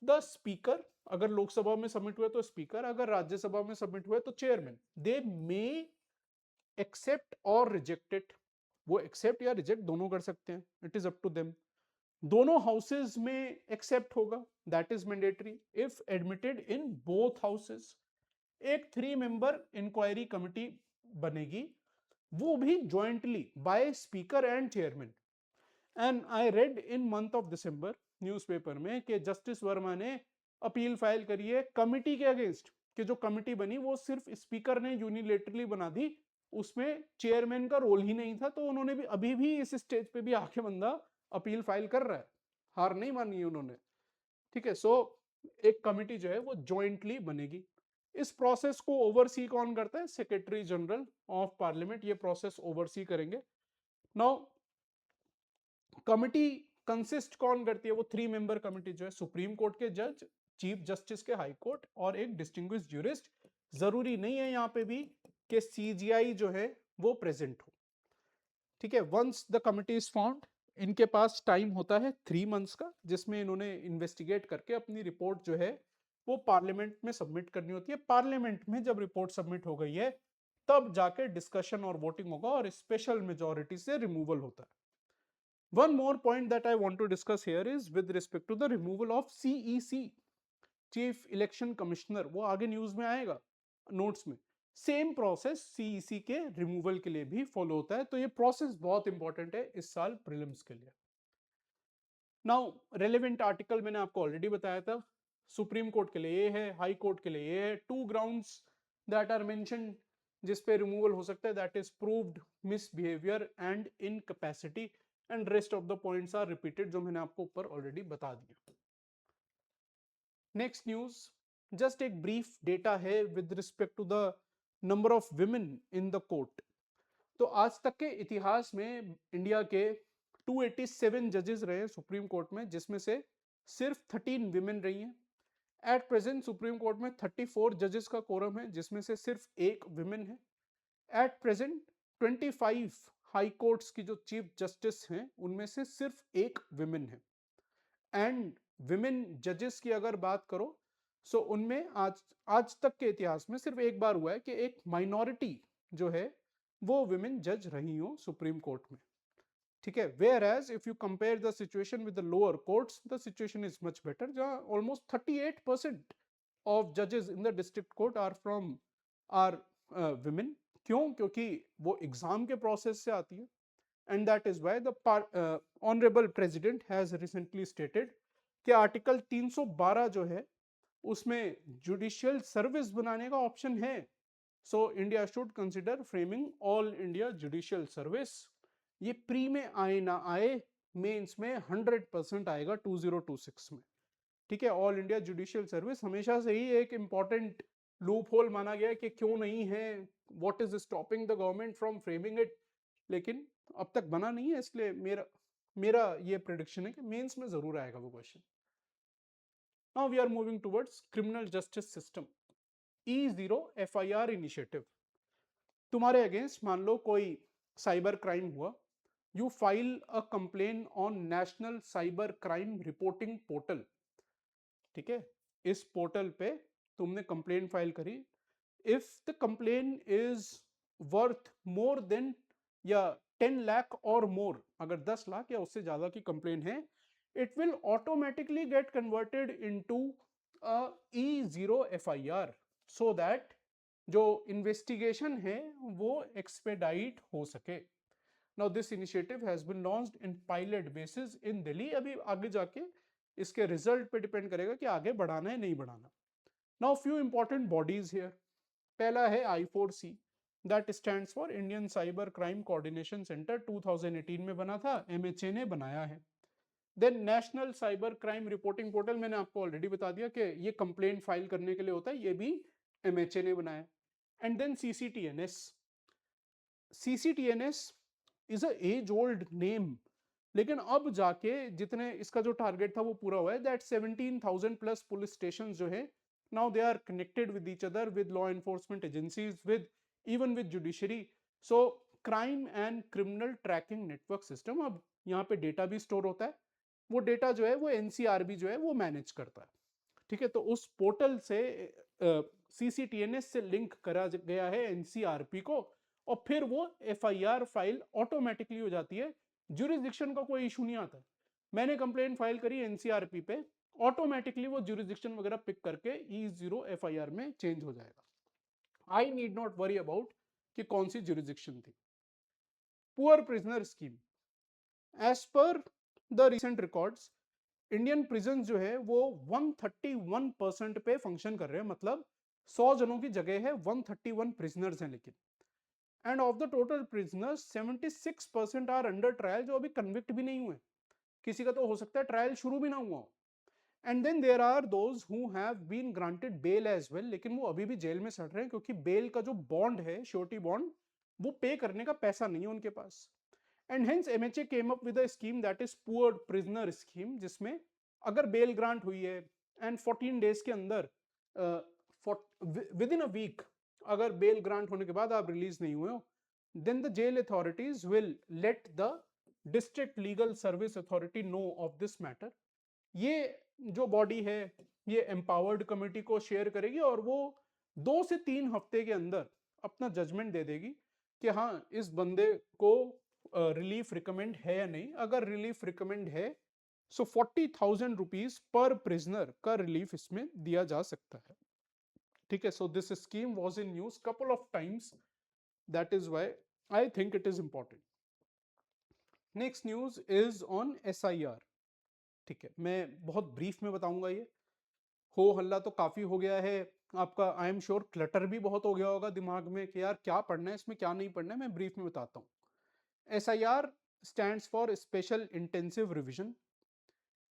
the speaker, अगर लोकसभा में सबमिट हुआ तो स्पीकर, अगर राज्यसभा में सबमिट हुआ तो चेयरमैन, दे मे एक्सेप्ट और रिजेक्ट इट। वो एक्सेप्ट या रिजेक्ट दोनों कर सकते हैं, it is up to them. दोनों हाउसेज में एक्सेप्ट होगा, that is mandatory if admitted in both houses. एक 3 मेंबर इंक्वायरी कमिटी बनेगी, वो भी jointly by speaker and chairman. And I read in month of December newspaper में कि justice Verma ने अपील फाइल करी है कमिटी के अगेंस्ट, कि जो कमिटी बनी वो सिर्फ स्पीकर ने यूनिलेटरली बना दी, उसमें चेयरमैन का रोल ही नहीं था। तो उन्होंने भी अभी भी इस स्टेज पे भी आके बंदा अपील फाइल कर रहा है, हार नहीं मानी है उन्होंने। ठीक है, सो एक कमिटी जो है वो ज्वाइंटली बनेगी। इस प्रोसेस को ओवरसी कौन करता है? सेक्रेटरी जनरल ऑफ पार्लियामेंट ये प्रोसेस ओवरसी करेंगे। नाउ कमिटी कंसिस्ट कौन करती है? वो 3 मेंबर कमिटी जो है सुप्रीम कोर्ट के जज, चीफ जस्टिस के हाई कोर्ट और एक डिस्टिंग्विश्ड ज्यूरिस्ट। जरूरी नहीं है यहां पे भी कि सीजीआई जो है वो प्रेजेंट हो। ठीक है, once the committee is found, इनके पास टाइम होता है 3 मंथ्स का, जिसमें इन्होंने इन्वेस्टिगेट करके अपनी रिपोर्ट जो है वो पार्लियामेंट में सबमिट करनी होती है। पार्लियामेंट में जब रिपोर्ट सबमिट हो गई है तब जाके डिस्कशन और वोटिंग होगा और स्पेशल मेजोरिटी से रिमूवल होता है। One more point that I want to discuss here is with respect to the removal of CEC, chief election commissioner. वो आगे न्यूज में आएगा नोट्स में। सेम प्रोसेस सीईसी के रिमूवल के लिए भी फॉलो होता है। तो ये प्रोसेस बहुत इंपॉर्टेंट है इस साल प्रीलिम्स के लिए। नाउ रेलेवेंट आर्टिकल मैंने आपको ऑलरेडी बताया था। सुप्रीम कोर्ट के लिए ये है, हाई कोर्ट के लिए ये है। 2 ग्राउंड्स दैट आर मेंशन्ड जिस पे रिमूवल हो सकता है, that is proved misbehaviour and incapacity, and rest of the points are repeated जो मैंने आपको ऊपर ऑलरेडी बता दिया। नेक्स्ट न्यूज, जस्ट एक ब्रीफ डेटा है with respect to the number of women in the court. तो आज तक के इतिहास में इंडिया के 287 जजेस रहे सुप्रीम कोर्ट में, जिसमें से सिर्फ 13 विमेन रही हैं। एट प्रेजेंट सुप्रीम कोर्ट में 34 जजेस का कोरम है, जिसमें से सिर्फ एक विमेन है। एट प्रेजेंट 25 हाई कोर्ट्स की जो चीफ जस्टिस हैं उनमें से सिर्फ एक विमेन है। एंड विमेन जजेस की अगर बात करो सो उनमें आज तक के इतिहास में सिर्फ एक बार हुआ है कि एक माइनॉरिटी जो है वो विमेन जज रही हो सुप्रीम कोर्ट में। ठीक है, where as if you compare the situation with the lower courts the situation is much better, जहां ऑलमोस्ट 38% ऑफ जजेस in the district court are women. क्यों? क्योंकि वो एग्जाम के प्रोसेस से आती है। And that is why the honourable president has recently stated कि आर्टिकल 312 जो है उसमें जुडिशियल सर्विस बनाने का ऑप्शन है। So India should consider framing all India judicial service. ये प्री में आए ना आए, मेंस में 100% आएगा 2026 में। ठीक है, ऑल इंडिया जुडिशियल सर्विस हमेशा से ही एक इंपॉर्टेंट लूप होल माना गया है कि क्यों नहीं है, what is stopping the government from framing it, लेकिन अब तक बना नहीं है। इसलिए मेरा ये प्रेडिक्शन है कि मेंस में जरूर आएगा वो question. Now we are moving towards criminal justice system. E0 FIR initiative. तुम्हारे अगेंस्ट मान लो कोई साइबर क्राइम हुआ, you file a complaint on national cyber crime reporting portal. ठीक है, इस पोर्टल पे तुमने कंप्लेन फाइल करी। If the complaint is worth more than या 10 लाख और मोर, अगर 10 लाख या उससे ज्यादा की कंप्लेन है, it will automatically get converted into a E0 FIR so that जो इन्वेस्टिगेशन है वो एक्सपेडाइट हो सके। Now this initiative has been launched in pilot basis in Delhi. अभी आगे जाके इसके रिजल्ट पे डिपेंड करेगा कि आगे बढ़ाना है नहीं बढ़ाना। Now few important bodies here. पहला है I4C, that stands for Indian cyber crime coordination centre, 2018 में बना था, MHA ने बनाया है। Then national cyber crime reporting portal, मैंने आपको ऑलरेडी बता दिया कि ये कंप्लेंट फाइल करने के लिए होता है, ये भी MHA ने बनाया। And then CCTNS। CCTNS is a age old name, लेकिन अब जाके जितने इसका जो टारगेट था वो पूरा हुआ है। दैट 17,000 प्लस पुलिस स्टेशन जो है now they are connected with each other, with law enforcement agencies, with even with judiciary. So crime and criminal tracking network system. अब यहाँ पे डेटा भी स्टोर होता है, वो डेटा जो है वो NCRB जो है वो मैनेज करता है। ठीक है, तो उस पोर्टल से CCTNS से लिंक करा गया है NCRP को, और फिर वो FIR फाइल ऑटोमेटिकली हो जाती है। ज्यूरिसडिक्शन का कोई इशू नहीं आता। मैंने कंप्लेंट फाइल करी NCRP पे, ऑटोमेटिकली वो ज्यूरिसडिक्शन वगैरह पिक करके E0 FIR में चेंज हो जाएगा। I need not worry about कि कौन सी ज्यूरिसडिक्शन थी। Poor prisoner scheme, as per the recent records, Indian prison जो है वो 131% पे फंक्शन कर रहे हैं, मतलब 100 जनों की जगह है 131 प्रिजनर्स हैं। लेकिन end of the total prisoners 76% are under trial, जो अभी कन्विक्ट भी नहीं हुए। किसी का तो हो सकता है ट्रायल शुरू भी ना हुआ हो। And then there are those who have been granted bail as well, लेकिन वो अभी भी जेल में सड़ रहे हैं क्योंकि बेल का जो बॉन्ड है, श्योरिटी बॉन्ड, वो पे करने का पैसा नहीं है उनके पास। And hence MHA came up with a scheme that is poor prisoner scheme, जिसमें अगर बेल ग्रांट हुई है एंड 14 डेज के अंदर, विद इन अ वीक, अगर बेल ग्रांट होने के बाद आप रिलीज नहीं हुए हो, then the jail authorities will let the district legal service authority know of this matter. ये जो बॉडी है ये एम्पावर्ड कमेटी को शेयर करेगी और वो 2 से 3 हफ्ते के अंदर अपना जजमेंट दे देगी कि हाँ इस बंदे को रिलीफ रिकमेंड है या नहीं। अगर रिलीफ रिकमेंड है सो 40,000 रुपीज पर प्रिजनर का रिलीफ इसमें दिया जा सकता है। ठीक है, so this scheme was in news couple of times, that is why I think it is important. Next news is on SIR। ठीक है, मैं बहुत ब्रीफ में बताऊंगा। ये हो हल्ला तो काफी हो गया है आपका, आई एम श्योर क्लटर भी बहुत हो गया होगा दिमाग में कि यार क्या पढ़ना है इसमें, क्या नहीं पढ़ना है। मैं ब्रीफ में बताता हूँ। SIR stands for special intensive revision.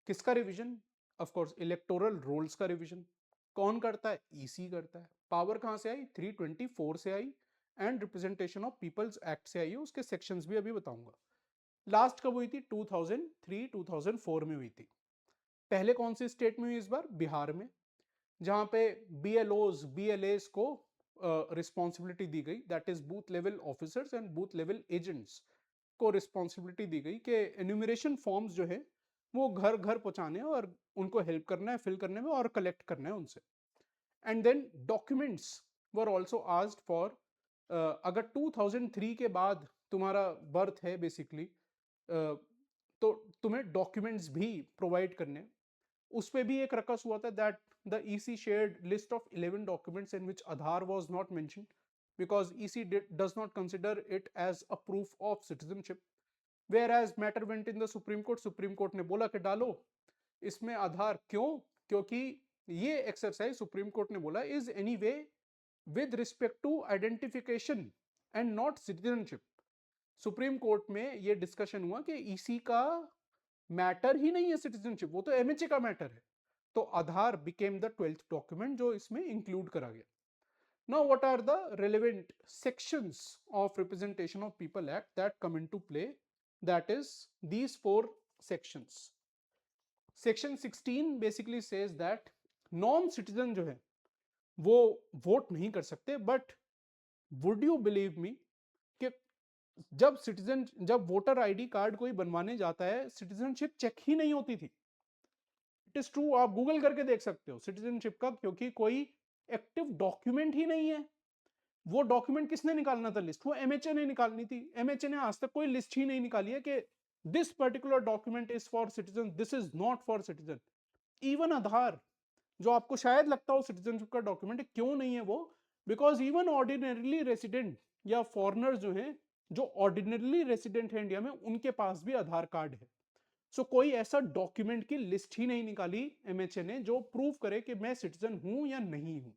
किसका revision? Of course electoral rolls का रिवीजन। कौन करता है? EC करता है। पावर कहां से आई? 324 से आई and representation of people's act से आई है। उसके सेक्शंस भी अभी बताऊंगा। लास्ट कब हुई थी? 2003-2004 में हुई थी। पहले कौन सी स्टेट में हुई? इस बार बिहार में, जहां पे BLOs BLAs को रिस्पॉन्सिबिलिटी दी गई, that is booth level officers and booth level agents को रिस्पॉन्सिबिलिटी दी गई कि एन्यूमरेशन फॉर्म्स जो है वो घर घर पहुंचाने और उनको हेल्प करना है फिल करने में और कलेक्ट करना है उनसे। And then documents were also asked for, अगर 2003 के बाद तुम्हारा बर्थ है बेसिकली, तो तुम्हें डॉक्यूमेंट्स भी प्रोवाइड करने। उस पे भी एक रकस हुआ था that the EC shared list of 11 documents in which Aadhaar was not mentioned because EC does not consider it as a proof of citizenship. Whereas matter went in the Supreme Court, Supreme Court ने बोला कि डालो इसमें आधार। क्यों? क्योंकि ये exercise supreme court ने बोला is any way with respect to identification and not citizenship. Supreme court में ये डिस्कशन हुआ कि EC का मैटर ही नहीं है सिटीजनशिप, वो तो MHA का मैटर है। तो आधार बिकेम द 12th डॉक्यूमेंट जो इसमें इंक्लूड करा गया। Now what are the relevant sections of representation of people act that come into play? That is these 4 sections. Section 16 basically says that non citizen जो है वो vote नहीं कर सकते। But would you believe me कि जब voter ID card कोई बनवाने जाता है सिटीजनशिप चेक ही नहीं होती थी। इट इज ट्रू, आप गूगल करके देख सकते हो सिटीजनशिप का, क्योंकि कोई एक्टिव डॉक्यूमेंट ही नहीं है। वो डॉक्यूमेंट किसने निकालना था लिस्ट? वो MHA ने निकालनी थी। MHA ने आज तक कोई लिस्ट ही नहीं निकाली है कि this particular document is for citizen, this is not for citizen. Even Aadhaar जो आपको शायद लगता हो सिटीजनशिप का डॉक्यूमेंट, क्यों नहीं है वो? बिकॉज इवन ऑर्डिनरली रेसिडेंट या फॉरनर जो है, जो ऑर्डिनरली रेसिडेंट है इंडिया में, उनके पास भी आधार कार्ड है। सो कोई ऐसा डॉक्यूमेंट की लिस्ट ही नहीं निकाली MHA ने जो प्रूव करे कि मैं सिटीजन हूं या नहीं हूं।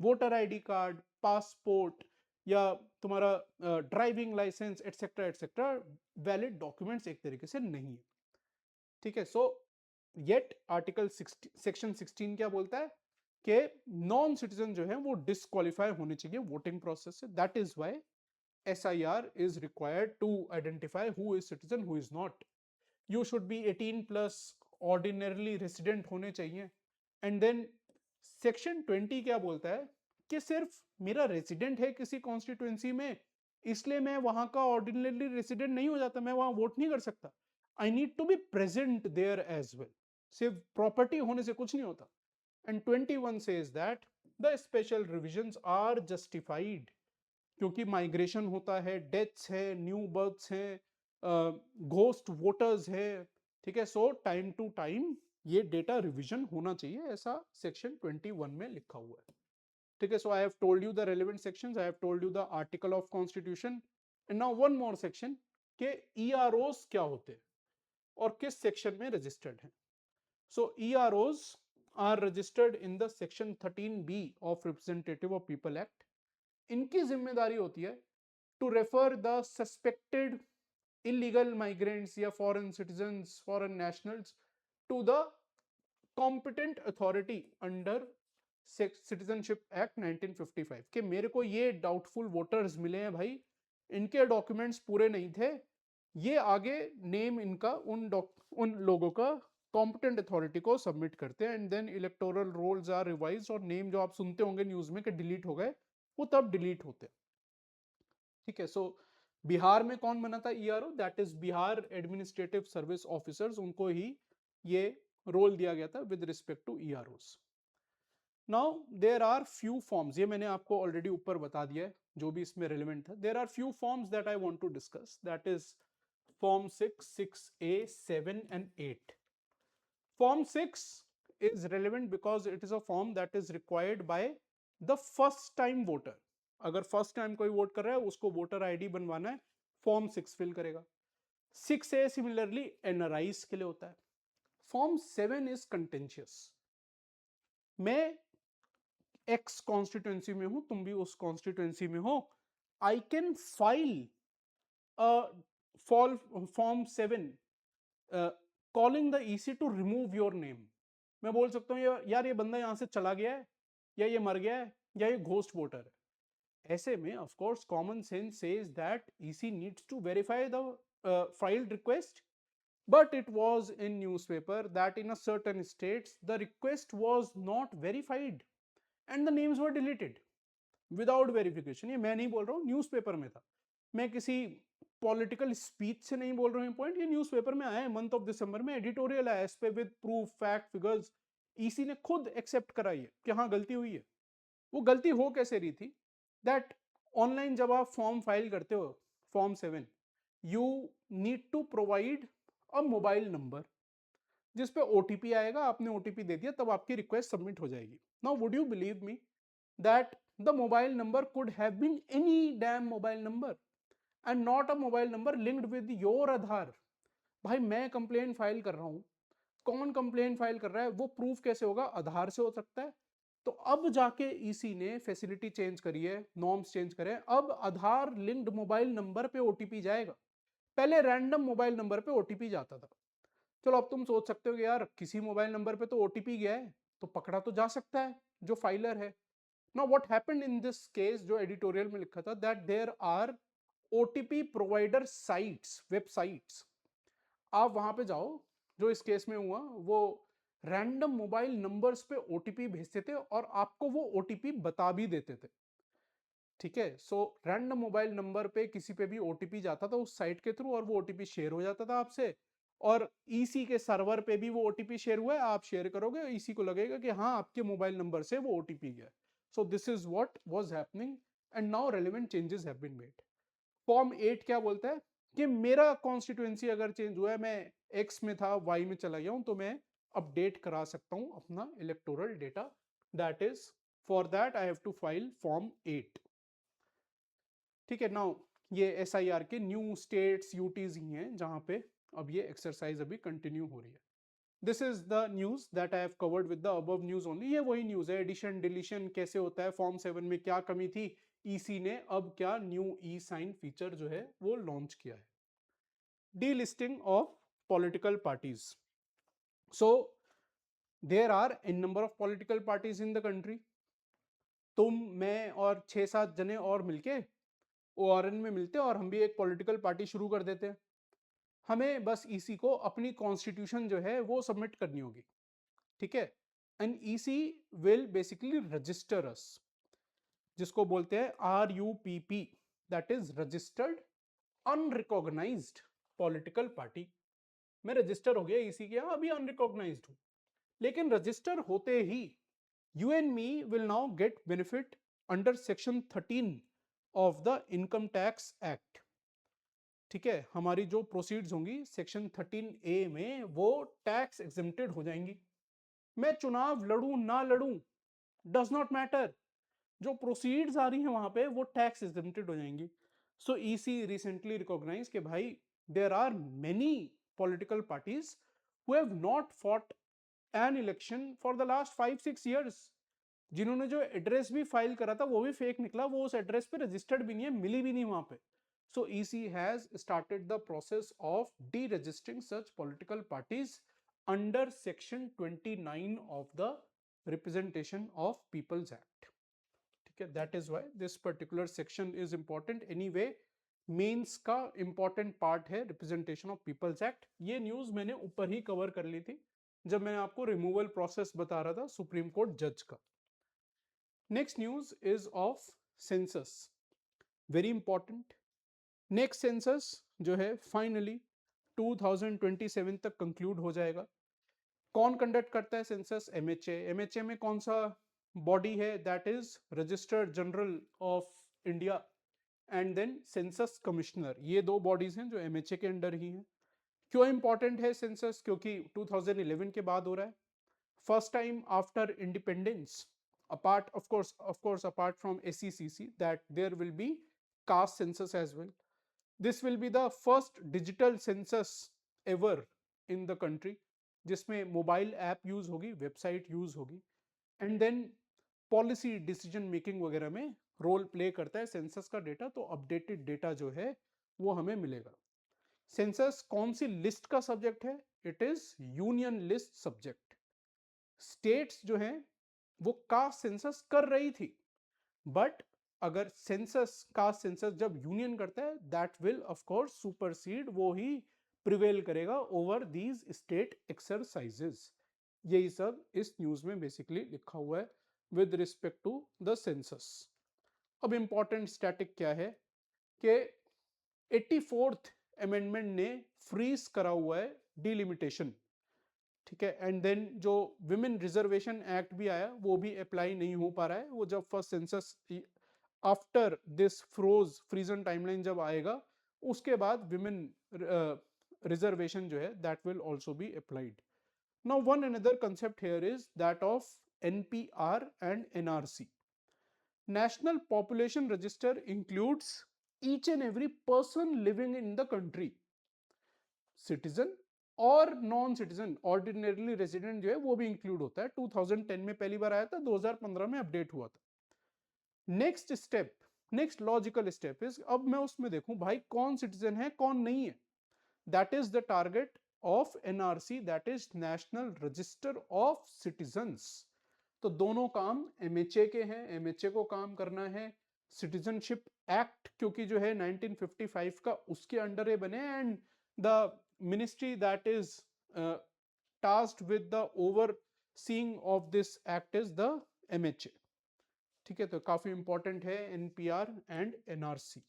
वोटर ID कार्ड, पासपोर्ट या तुम्हारा driving licence etcetera etcetera valid documents एक तरीके से नहीं है। ठीक है, सो येट आर्टिकल सेक्शन 16 क्या बोलता है कि नॉन सिटीजन जो है वो डिस्क्वालीफाई होने चाहिए वोटिंग प्रोसेस से। That is why SIR is required to identify who is citizen, who is not. You should be 18 plus, ordinarily resident होने चाहिए। एंड देन सेक्शन 20 क्या बोलता है कि सिर्फ मेरा रेसिडेंट है किसी कॉन्स्टिट्यूएंसी में इसलिए मैं वहां का ऑर्डिनरली रेसिडेंट नहीं हो जाता, मैं वहां वोट नहीं कर सकता। I need to be present there as well. सिर्फ प्रॉपर्टी होने से कुछ नहीं होता। And 21 says that the special revisions are justified, क्योंकि माइग्रेशन होता है, डेथ्स है, न्यू बर्थ्स है, घोस्ट वोटर्स है। ठीक है, सो टाइम टू टाइम ये डेटा रिवीजन होना चाहिए, ऐसा सेक्शन 21 में लिखा हुआ है। ठीक है, so I have told you the relevant sections, I have told you the article of constitution. And now one more section के EROs क्या होते हैं और किस सेक्शन में रजिस्टर्ड हैं। So EROs are registered in the section 13B of Representative of People Act. इनकी जिम्मेदारी होती है to refer the suspected illegal migrants या foreign citizens, foreign nationals to the competent authority under citizenship act 1955 कि मेरे को ये डाउटफुल वोटर्स मिले हैं भाई, इनके डॉक्यूमेंट्स पूरे नहीं थे, ये आगे नेम इनका उन लोगों का कॉम्पिटेंट अथॉरिटी को सबमिट करते हैं and then electoral rolls are revised और नेम जो आप सुनते होंगे न्यूज में कि डिलीट हो गए, वो तब डिलीट होते हैं। ठीक है, सो बिहार में कौन बना था ERO? That is Bihar administrative service officers, उनको ही ये रोल दिया गया था with respect to EROs. Now there are few forms, ये मैंने आपको ऑलरेडी ऊपर बता दिया है जो भी इसमें रेलिवेंट था। There are few forms that I want to discuss, that is form 6, 6A, 7 and 8. Form 6 is relevant because it is a form that is required by the first time voter. अगर first time कोई vote कर रहा है उसको voter ID बनवाना है, form 6 fill करेगा। 6A similarly NRIs के लिए होता है। Form 7 is contentious. मैं एक्स कॉन्स्टिट्यूएंसी में हूं, तुम भी उस कॉन्स्टिट्यूएंसी में हो, I can file form 7 calling the EC to remove your name. मैं बोल सकता हूँ यार ये बंदा यहां से चला गया है, या ये मर गया है, या ये घोस्ट वोटर है। ऐसे में of course common sense says that EC needs to verify the filed request, but it was in newspaper that in a certain states the request was not verified and the names were deleted without verification। ये मैं नहीं बोल रहा हूँ, newspaper में था, मैं किसी पॉलिटिकल स्पीच से नहीं बोल रहा हूँ। पॉइंट ये न्यूज़पेपर में आया है, मंथ ऑफ दिसंबर में एडिटोरियल आया इस पे with proof fact figures. EC ने खुद एक्सेप्ट कराई है कि हाँ गलती हुई है। वो गलती हो कैसे रही थी? दैट ऑनलाइन जब आप फॉर्म फाइल करते हो form 7, you need to provide a mobile number जिस पे ओटीपी आएगा, आपने ओटीपी दे दिया तब आपकी रिक्वेस्ट सबमिट हो जाएगी। Now would you believe me that the mobile number could have been any damn mobile number and not a mobile number linked with your Aadhaar. भाई मैं कंप्लेन फाइल कर रहा हूं, कौन कंप्लेन फाइल कर रहा है वो प्रूफ कैसे होगा? आधार से हो सकता है। तो अब जाके ईसी ने फैसिलिटी चेंज करी है, नॉर्म्स चेंज करे, अब आधार लिंक्ड मोबाइल नंबर पे ओटीपी जाएगा, पहले रैंडम मोबाइल नंबर पे ओटीपी जाता था। चलो अब तुम सोच सकते हो कि यार किसी मोबाइल नंबर पे तो ओटीपी गया है तो पकड़ा तो जा सकता है जो फाइलर है। Now what happened in this case, जो एडिटोरियल में लिखा था, that there are OTP provider sites, websites. आप वहां पे जाओ, जो इस केस में हुआ वो रैंडम मोबाइल नंबर्स पे ओटीपी भेजते थे और आपको वो ओटीपी बता भी देते थे। ठीक है, सो रैंडम मोबाइल नंबर पे किसी पे भी ओटीपी जाता था उस साइट के थ्रू और वो ओटीपी शेयर हो जाता था आपसे, और ईसी के सर्वर पे भी वो ओटीपी शेयर हुआ है, आप शेयर करोगे, ईसी को लगेगा कि हाँ आपके मोबाइल नंबर से वो ओटीपी गया। So this is what was happening and now relevant changes have been made. Form 8 क्या बोलता है कि मेरा कॉन्स्टिट्यूएंसी अगर चेंज हुआ है, मैं एक्स में था वाई में चला गया हूं, तो मैं अपडेट करा सकता हूं अपना electoral data. That is for that I have to file form 8। ठीक है, नाउ ये एसआईआर के न्यू स्टेट्स यूटीज ही हैं जहां पे अब ये एक्सरसाइज अभी कंटिन्यू हो रही है। This is the news that I have covered with the above news only. ये वही न्यूज है, एडिशन डिलीशन कैसे होता है, फॉर्म 7 में क्या कमी थी, ईसी ने अब क्या न्यू ई साइन फीचर जो है वो लॉन्च किया है। Delisting of political parties. So there are n number of political parties in the country. तुम मैं और 6-7 जने और मिलके ओआरएन में मिलते हैं और हम भी एक पॉलिटिकल पार्टी शुरू कर देते हैं। हमें बस ईसी को अपनी कॉन्स्टिट्यूशन जो है वो सबमिट करनी होगी। ठीक है, and EC will basically register us, जिसको बोलते हैं RUPP, that is registered unrecognized political party. मैं रजिस्टर हो गया ईसी के यहाँ, अभी अनरिकॉग्नाइज्ड हूं, लेकिन रजिस्टर होते ही you and me will now get benefit under section 13 of the income tax act. ठीक है, हमारी जो प्रोसीड्स होंगी सेक्शन 13A में वो टैक्स एग्जेम्प्टेड हो जाएंगी। मैं चुनाव लड़ूं ना लड़ूं डज नॉट मैटर, जो प्रोसीड्स आ रही हैं वहां पे वो टैक्स एग्जेम्प्टेड हो जाएंगी। सो ईसी रिसेंटली रिकॉग्नाइज कि भाई there are many political parties who have not fought an election for the last 5-6 years. जिन्होंने जो एड्रेस भी फाइल करा था वो भी फेक निकला, वो उस एड्रेस पे रजिस्टर्ड भी नहीं है, मिली भी नहीं वहां पे. So EC has started the process of deregistering such political parties under section 29 of the representation of people's act. ठीक है, that is why this particular section is important. Anyway, mains का इंपॉर्टेंट पार्ट है representation of people's act. ये news मैंने ऊपर ही cover कर ली थी जब मैंने आपको रिमूवल प्रोसेस बता रहा था सुप्रीम कोर्ट जज का. Next news is of census, very important. Next census जो है फाइनली 2027 तक कंक्लूड हो जाएगा. कौन कंडक्ट करता है सेंसस? एमएचए. एमएचए में कौन सा बॉडी है? That is registered general of India and then census commissioner. ये दो बॉडीज हैं जो एमएचए के अंडर ही हैं. क्यों इंपॉर्टेंट है सेंसस? क्योंकि 2011 के बाद हो रहा है, first time after independence. apart of course apart from SECC, that there will be caste census as well. This will be the first digital census ever in the country जिसमें mobile app use होगी, website use होगी, and then policy decision making वगैरह में role play करता है census का data. तो updated data जो है वो हमें मिलेगा. सेंसस कौन सी लिस्ट का सब्जेक्ट है? It is union list subject. States जो हैं वो कास्ट सेंसस कर रही थी, बट अगर सेंसस कास्ट सेंसस जब यूनियन करता है that will of course supersede, वो ही प्रिवेल करेगा ओवर दीज स्टेट एक्सरसाइजेस. यही सब इस न्यूज में बेसिकली लिखा हुआ है with respect to the census. अब इंपॉर्टेंट स्टैटिक क्या है कि 84th अमेंडमेंट ने फ्रीज करा हुआ है डिलिमिटेशन. ठीक है, एंड देन जो विमेन रिजर्वेशन एक्ट भी आया वो भी अप्लाई नहीं हो पा रहा है. वो जब first census after this फ्रीजन timeline जब आएगा उसके बाद विमेन रिजर्वेशन जो है that will also be applied. Now one another concept here is that of NPR and NRC. National population register includes each and every person living in the country, citizen और non citizen. Ordinarily resident जो है वो भी include होता है. 2010 में पहली बार आया था, 2015 में अपडेट हुआ था. Next step, next logical step is, अब मैं उसमें देखूं भाई कौन सिटीजन है कौन नहीं है. That is the target of NRC, that is national register of citizens. तो दोनों काम एमएचए के हैं, एमएचए को काम करना है. सिटीजनशिप एक्ट क्योंकि जो है 1955 का उसके अंडर है बने, and the ministry that is tasked with the overseeing of this act is the MHA. ठीक है, तो काफी इंपॉर्टेंट है NPR and NRC.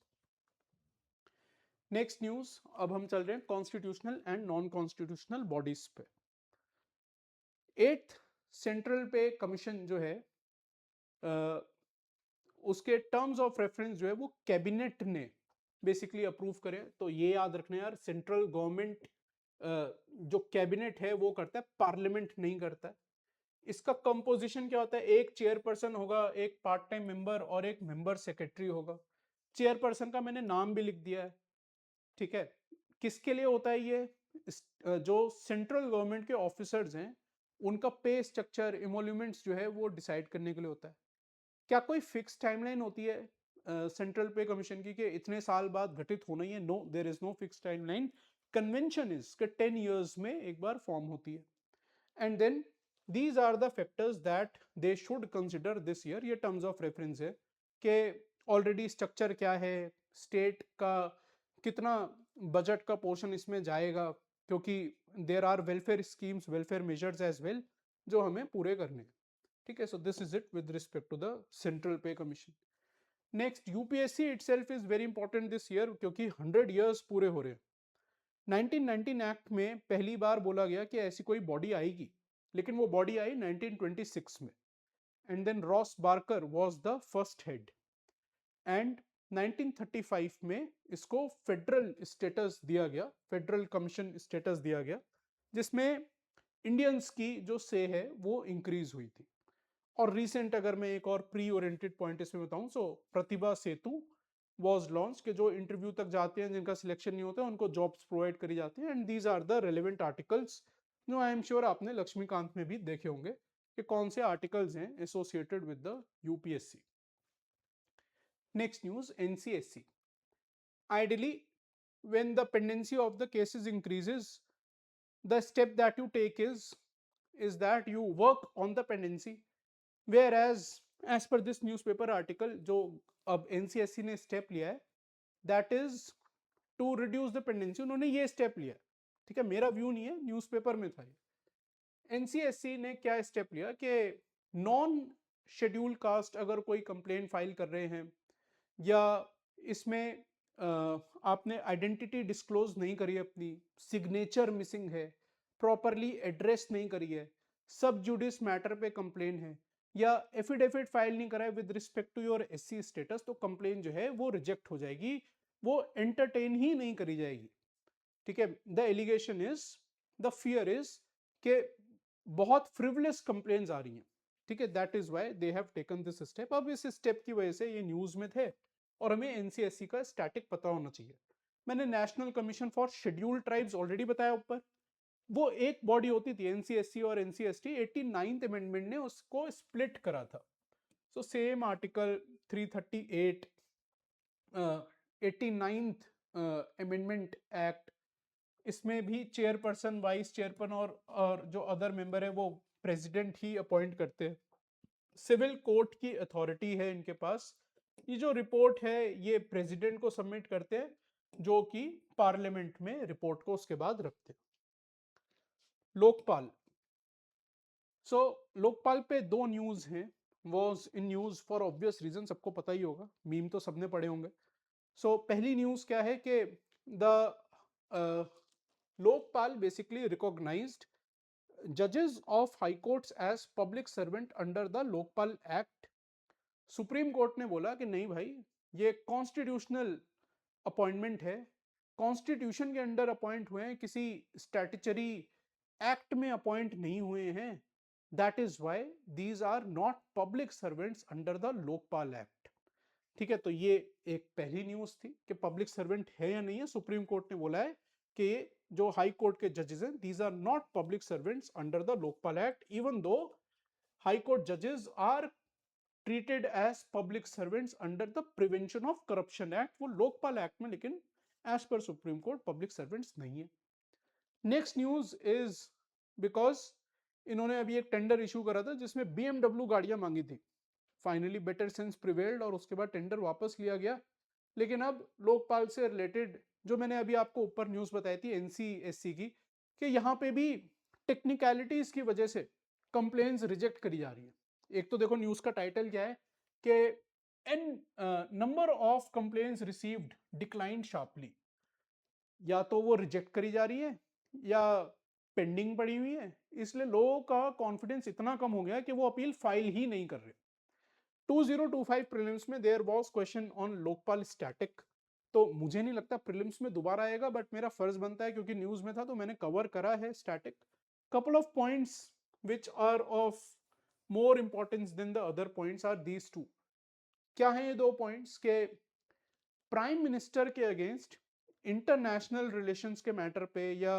Next news, अब हम चल रहे हैं constitutional and non constitutional bodies पे. 8th सेंट्रल पे कमीशन जो है उसके टर्म्स ऑफ रेफरेंस जो है वो कैबिनेट ने बेसिकली अप्रूव करे. तो ये याद रखना यार, सेंट्रल गवर्नमेंट जो कैबिनेट है वो करता है, पार्लियामेंट नहीं करता है. इसका कंपोजिशन क्या होता है? एक चेयरपर्सन होगा, एक पार्ट टाइम मेंबर और एक मेंबर सेक्रेटरी होगा. चेयरपर्सन का मैंने नाम भी लिख दिया है. ठीक है, किसके लिए होता है ये? जो सेंट्रल गवर्नमेंट के ऑफिसर्स हैं उनका पे स्ट्रक्चर, इमोल्यूमेंट्स जो है वो डिसाइड करने के लिए होता है. क्या कोई फिक्स टाइमलाइन होती है सेंट्रल पे कमीशन की कि इतने साल बाद घटित होना ही है? No, there is no fix timeline. Convention is कि 10 years में एक बार फॉर्म होती है. And then these are the factors that they should consider this year. ये terms of reference है कि ऑलरेडी स्ट्रक्चर क्या है, स्टेट का कितना बजट का पोर्शन इसमें जाएगा, क्योंकि there are welfare schemes, welfare measures as well जो हमें पूरे करने हैं. ठीक है, so this is it with respect to the central pay commission. Next, UPSC itself is very important this year क्योंकि 100 years पूरे हो रहे हैं. 1919 एक्ट में पहली बार बोला गया कि ऐसी कोई बॉडी आएगी, लेकिन वो बॉडी आई 1926 में. And then Ross Barker was the first head. And 1935 में इसको फेडरल स्टेटस दिया गया, फेडरल कमीशन स्टेटस दिया गया, जिसमें इंडियंस की जो से है वो इंक्रीज हुई थी. और रिसेंट अगर मैं एक और प्री ओरिएंटेड पॉइंट इसमें बताऊं, सो प्रतिभा सेतु was launched कि जो इंटरव्यू तक जाते हैं जिनका सिलेक्शन नहीं होता है उनको जॉब्स प्रोवाइड करी जाती है. And these are the relevant articles जो आई एम श्योर आपने लक्ष्मीकांत में भी देखे होंगे कि कौन से आर्टिकल्स हैं associated with the UPSC. Next news, NCSC. Ideally, when the pendency of the cases increases, the step that you take is that you work on the pendency, whereas as per this newspaper article जो अब NCSC ने step लिया है, that is to reduce the pendency, उन्होंने ये step लिया, ठीक है, मेरा व्यू नहीं है, न्यूज़पेपर में था ये। एनसीएससी ने क्या स्टेप लिया कि नॉन शेड्यूल कास्ट अगर कोई कंप्लेंट फाइल कर रहे हैं या इसमें आपने आइडेंटिटी डिस्क्लोज नहीं करी, अपनी सिग्नेचर मिसिंग है, प्रॉपरली एड्रेस नहीं करी है, सब जुडिस मैटर पे कंप्लेन है, या एफिडेविट फाइल नहीं करा है with respect to your SC status, तो कंप्लेन जो है वो रिजेक्ट हो जाएगी, वो एंटरटेन ही नहीं करी जाएगी, ठीक है। The allegation is, the fear is कि बहुत फ्रिवलेस कंप्लेन्स आ रही हैं, ठीक है, that is why they have taken this step. अब इस स्टेप की वजह से ये न्यूज में थे और हमें एनसीएससी का स्टैटिक पता होना चाहिए। मैंने national commission for scheduled tribes already बताया ऊपर, वो एक बॉडी होती थी एनसीएससी और एनसीएसटी, 89th अमेंडमेंट ने उसको स्प्लिट करा था। So same article 338, 89th amendment act, इसमें भी चेयरपर्सन, वाइस चेयरपर्सन और जो अदर मेंबर है वो प्रेसिडेंट ही अपॉइंट करते हैं। सिविल कोर्ट की अथॉरिटी है इनके पास। ये जो रिपोर्ट है ये प्रेसिडेंट को सबमिट करते हैं, जो कि पार्लियामेंट में रिपोर्ट को उसके बाद रखते हैं। लोकपाल, सो लोकपाल पे दो न्यूज हैं, was in news for obvious reason, सबको पता ही होगा, मीम तो सबने पढ़े होंगे। सो पहली न्यूज क्या है कि द लोकपाल बेसिकली रिकॉग्नाइज्ड जजेस of high courts as public servant under the Lokpal act. Supreme court ने बोला कि नहीं भाई, ये कॉन्स्टिट्यूशनल अपॉइंटमेंट है, कॉन्स्टिट्यूशन के अंडर अपॉइंट हुए हैं, किसी स्टैट्यूटरी एक्ट में अपॉइंट नहीं हुए हैं, that is why these are not public servants under the Lokpal act, ठीक है। तो ये एक पहली न्यूज थी कि पब्लिक सर्वेंट है या नहीं है, सुप्रीम कोर्ट ने बोला है कि जो हाई कोर्ट के जजेस हैं, these are not public servants under the Lokpal act, even though high court जजेस are treated as public servants under the prevention of corruption act, वो लोकपाल एक्ट में, लेकिन as per supreme court public servants नहीं है। Next news is because इन्होंने अभी एक tender issue करा था जिसमें बीएमडब्ल्यू गाड़ियां मांगी थी, फाइनली बेटर सेंस प्रिवेल्ड और उसके बाद टेंडर वापस लिया गया। लेकिन अब लोकपाल से रिलेटेड जो मैंने अभी आपको ऊपर न्यूज बताई थी एनसीएससी की, कि यहाँ पे भी टेक्निकलिटीज की वजह से कंप्लेन्स रिजेक्ट करी जा रही है। एक तो देखो न्यूज का टाइटल क्या है कि an number of complaints received declined sharply, या तो वो रिजेक्ट करी जा रही है या पेंडिंग पड़ी हुई है, इसलिए लोगों का कॉन्फिडेंस इतना कम हो गया कि वो अपील फाइल ही नहीं कर रहे। 2025 प्रीलिम्स में there was question on Lokpal static, तो मुझे नहीं लगता प्रीलिम्स में दोबारा आएगा, बट मेरा फर्ज बनता है क्योंकि न्यूज में था तो मैंने कवर करा है static. Couple of points which are of more importance than the other points are these two. क्या है ये दो पॉइंट्स के प्राइम मिनिस्टर के अगेंस्ट इंटरनेशनल रिलेशंस के मैटर पे या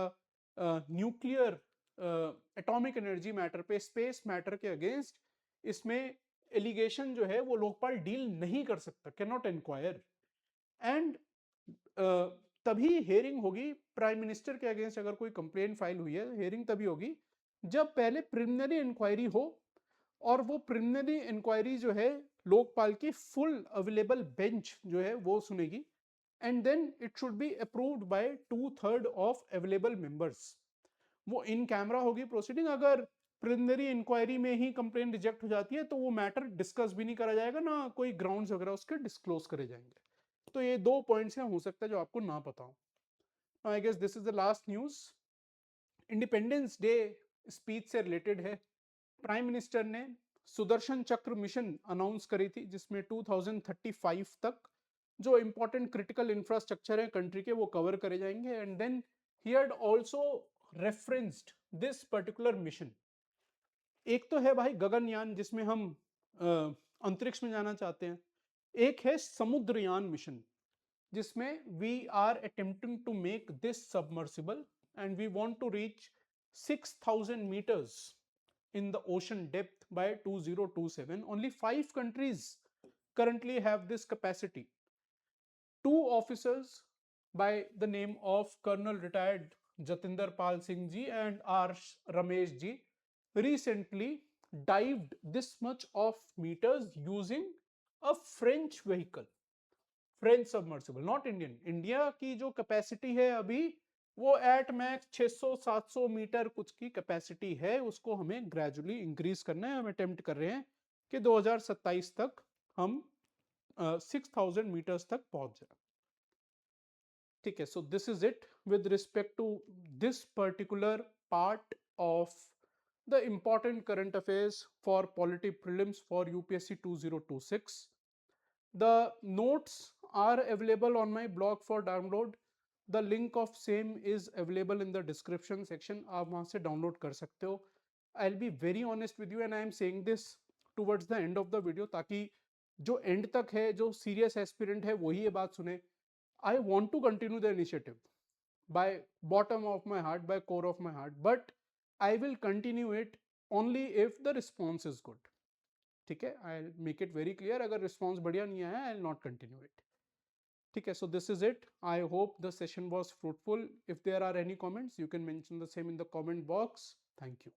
न्यूक्लियर एटॉमिक एनर्जी मैटर पे, स्पेस मैटर के अगेंस्ट इसमें एलिगेशन जो है वो लोकपाल डील नहीं कर सकता, कैन नॉट इंक्वायर, एंड तभी हेयरिंग होगी प्राइम मिनिस्टर के अगेंस्ट। अगर कोई कंप्लेन फाइल हुई है, हेयरिंग तभी होगी जब पहले प्रिलिमिनरी इंक्वायरी हो, और वो प्रिलिमिनरी इंक्वायरी जो है लोकपाल की फुल अवेलेबल बेंच जो है वो सुनेगी, and then it should be approved by 2/3 of available members. वो इन कैमरा होगी प्रोसीडिंग। अगर प्रिलिमिनरी इंक्वायरी में ही कंप्लेन रिजेक्ट हो जाती है तो वो मैटर डिस्कस भी नहीं करा जाएगा, ना कोई ग्राउंड्स वगैरह उसके डिस्क्लोज करे जाएंगे। तो ये दो पॉइंट्स हैं, हो सकता है जो आपको ना पता हो। I guess this is the last news. Independence day speech से रिलेटेड है। प्राइम मिनिस्टर ने सुदर्शन चक्र मिशन अनाउंस करी थी जिसमें 2035 तक जो इंपॉर्टेंट क्रिटिकल इंफ्रास्ट्रक्चर है कंट्री के वो कवर करे जाएंगे, and then he had also referenced this particular mission. एक तो है भाई गगनयान जिसमें हम अंतरिक्ष में जाना चाहते हैं, एक है समुद्रयान मिशन जिसमें we are attempting to make this submersible and we want to reach 6,000 meters in the ocean depth by 2027. Only 5 countries currently have this capacity. Two officers by the name of Colonel retired Jatinder Pal Singh ji and R. Ramesh ji recently dived this much of meters using a French vehicle, French submersible, not Indian. India की जो capacity है अभी वो at max 600-700 metre कुछ की capacity है, उसको हमें ग्रेजुअली इंक्रीज करना है. हम अटेम्प्ट कर रहे हैं कि 2027 तक हम 6,000 मीटर्स तक पहुंच जाए. ठीक है, so this is it with respect to this particular part of the important current affairs for polity prelims for UPSC 2026. The notes are available on my blog for download. The link of same is available in the description section. आप वहाँ से download कर सकते हो. I'll be very honest with you and I am saying this towards the end of the video ताकि जो end तक है, जो serious aspirant है वही ये बात सुने. I want to continue the initiative by bottom of my heart, by core of my heart, but I will continue it only if the response is good. ठीक है, I make it very clear. अगर response बढ़िया नहीं आया I will not continue it. ठीक है, so this is it. I hope the session was fruitful. If there are any comments you can mention the same in the comment box. Thank you.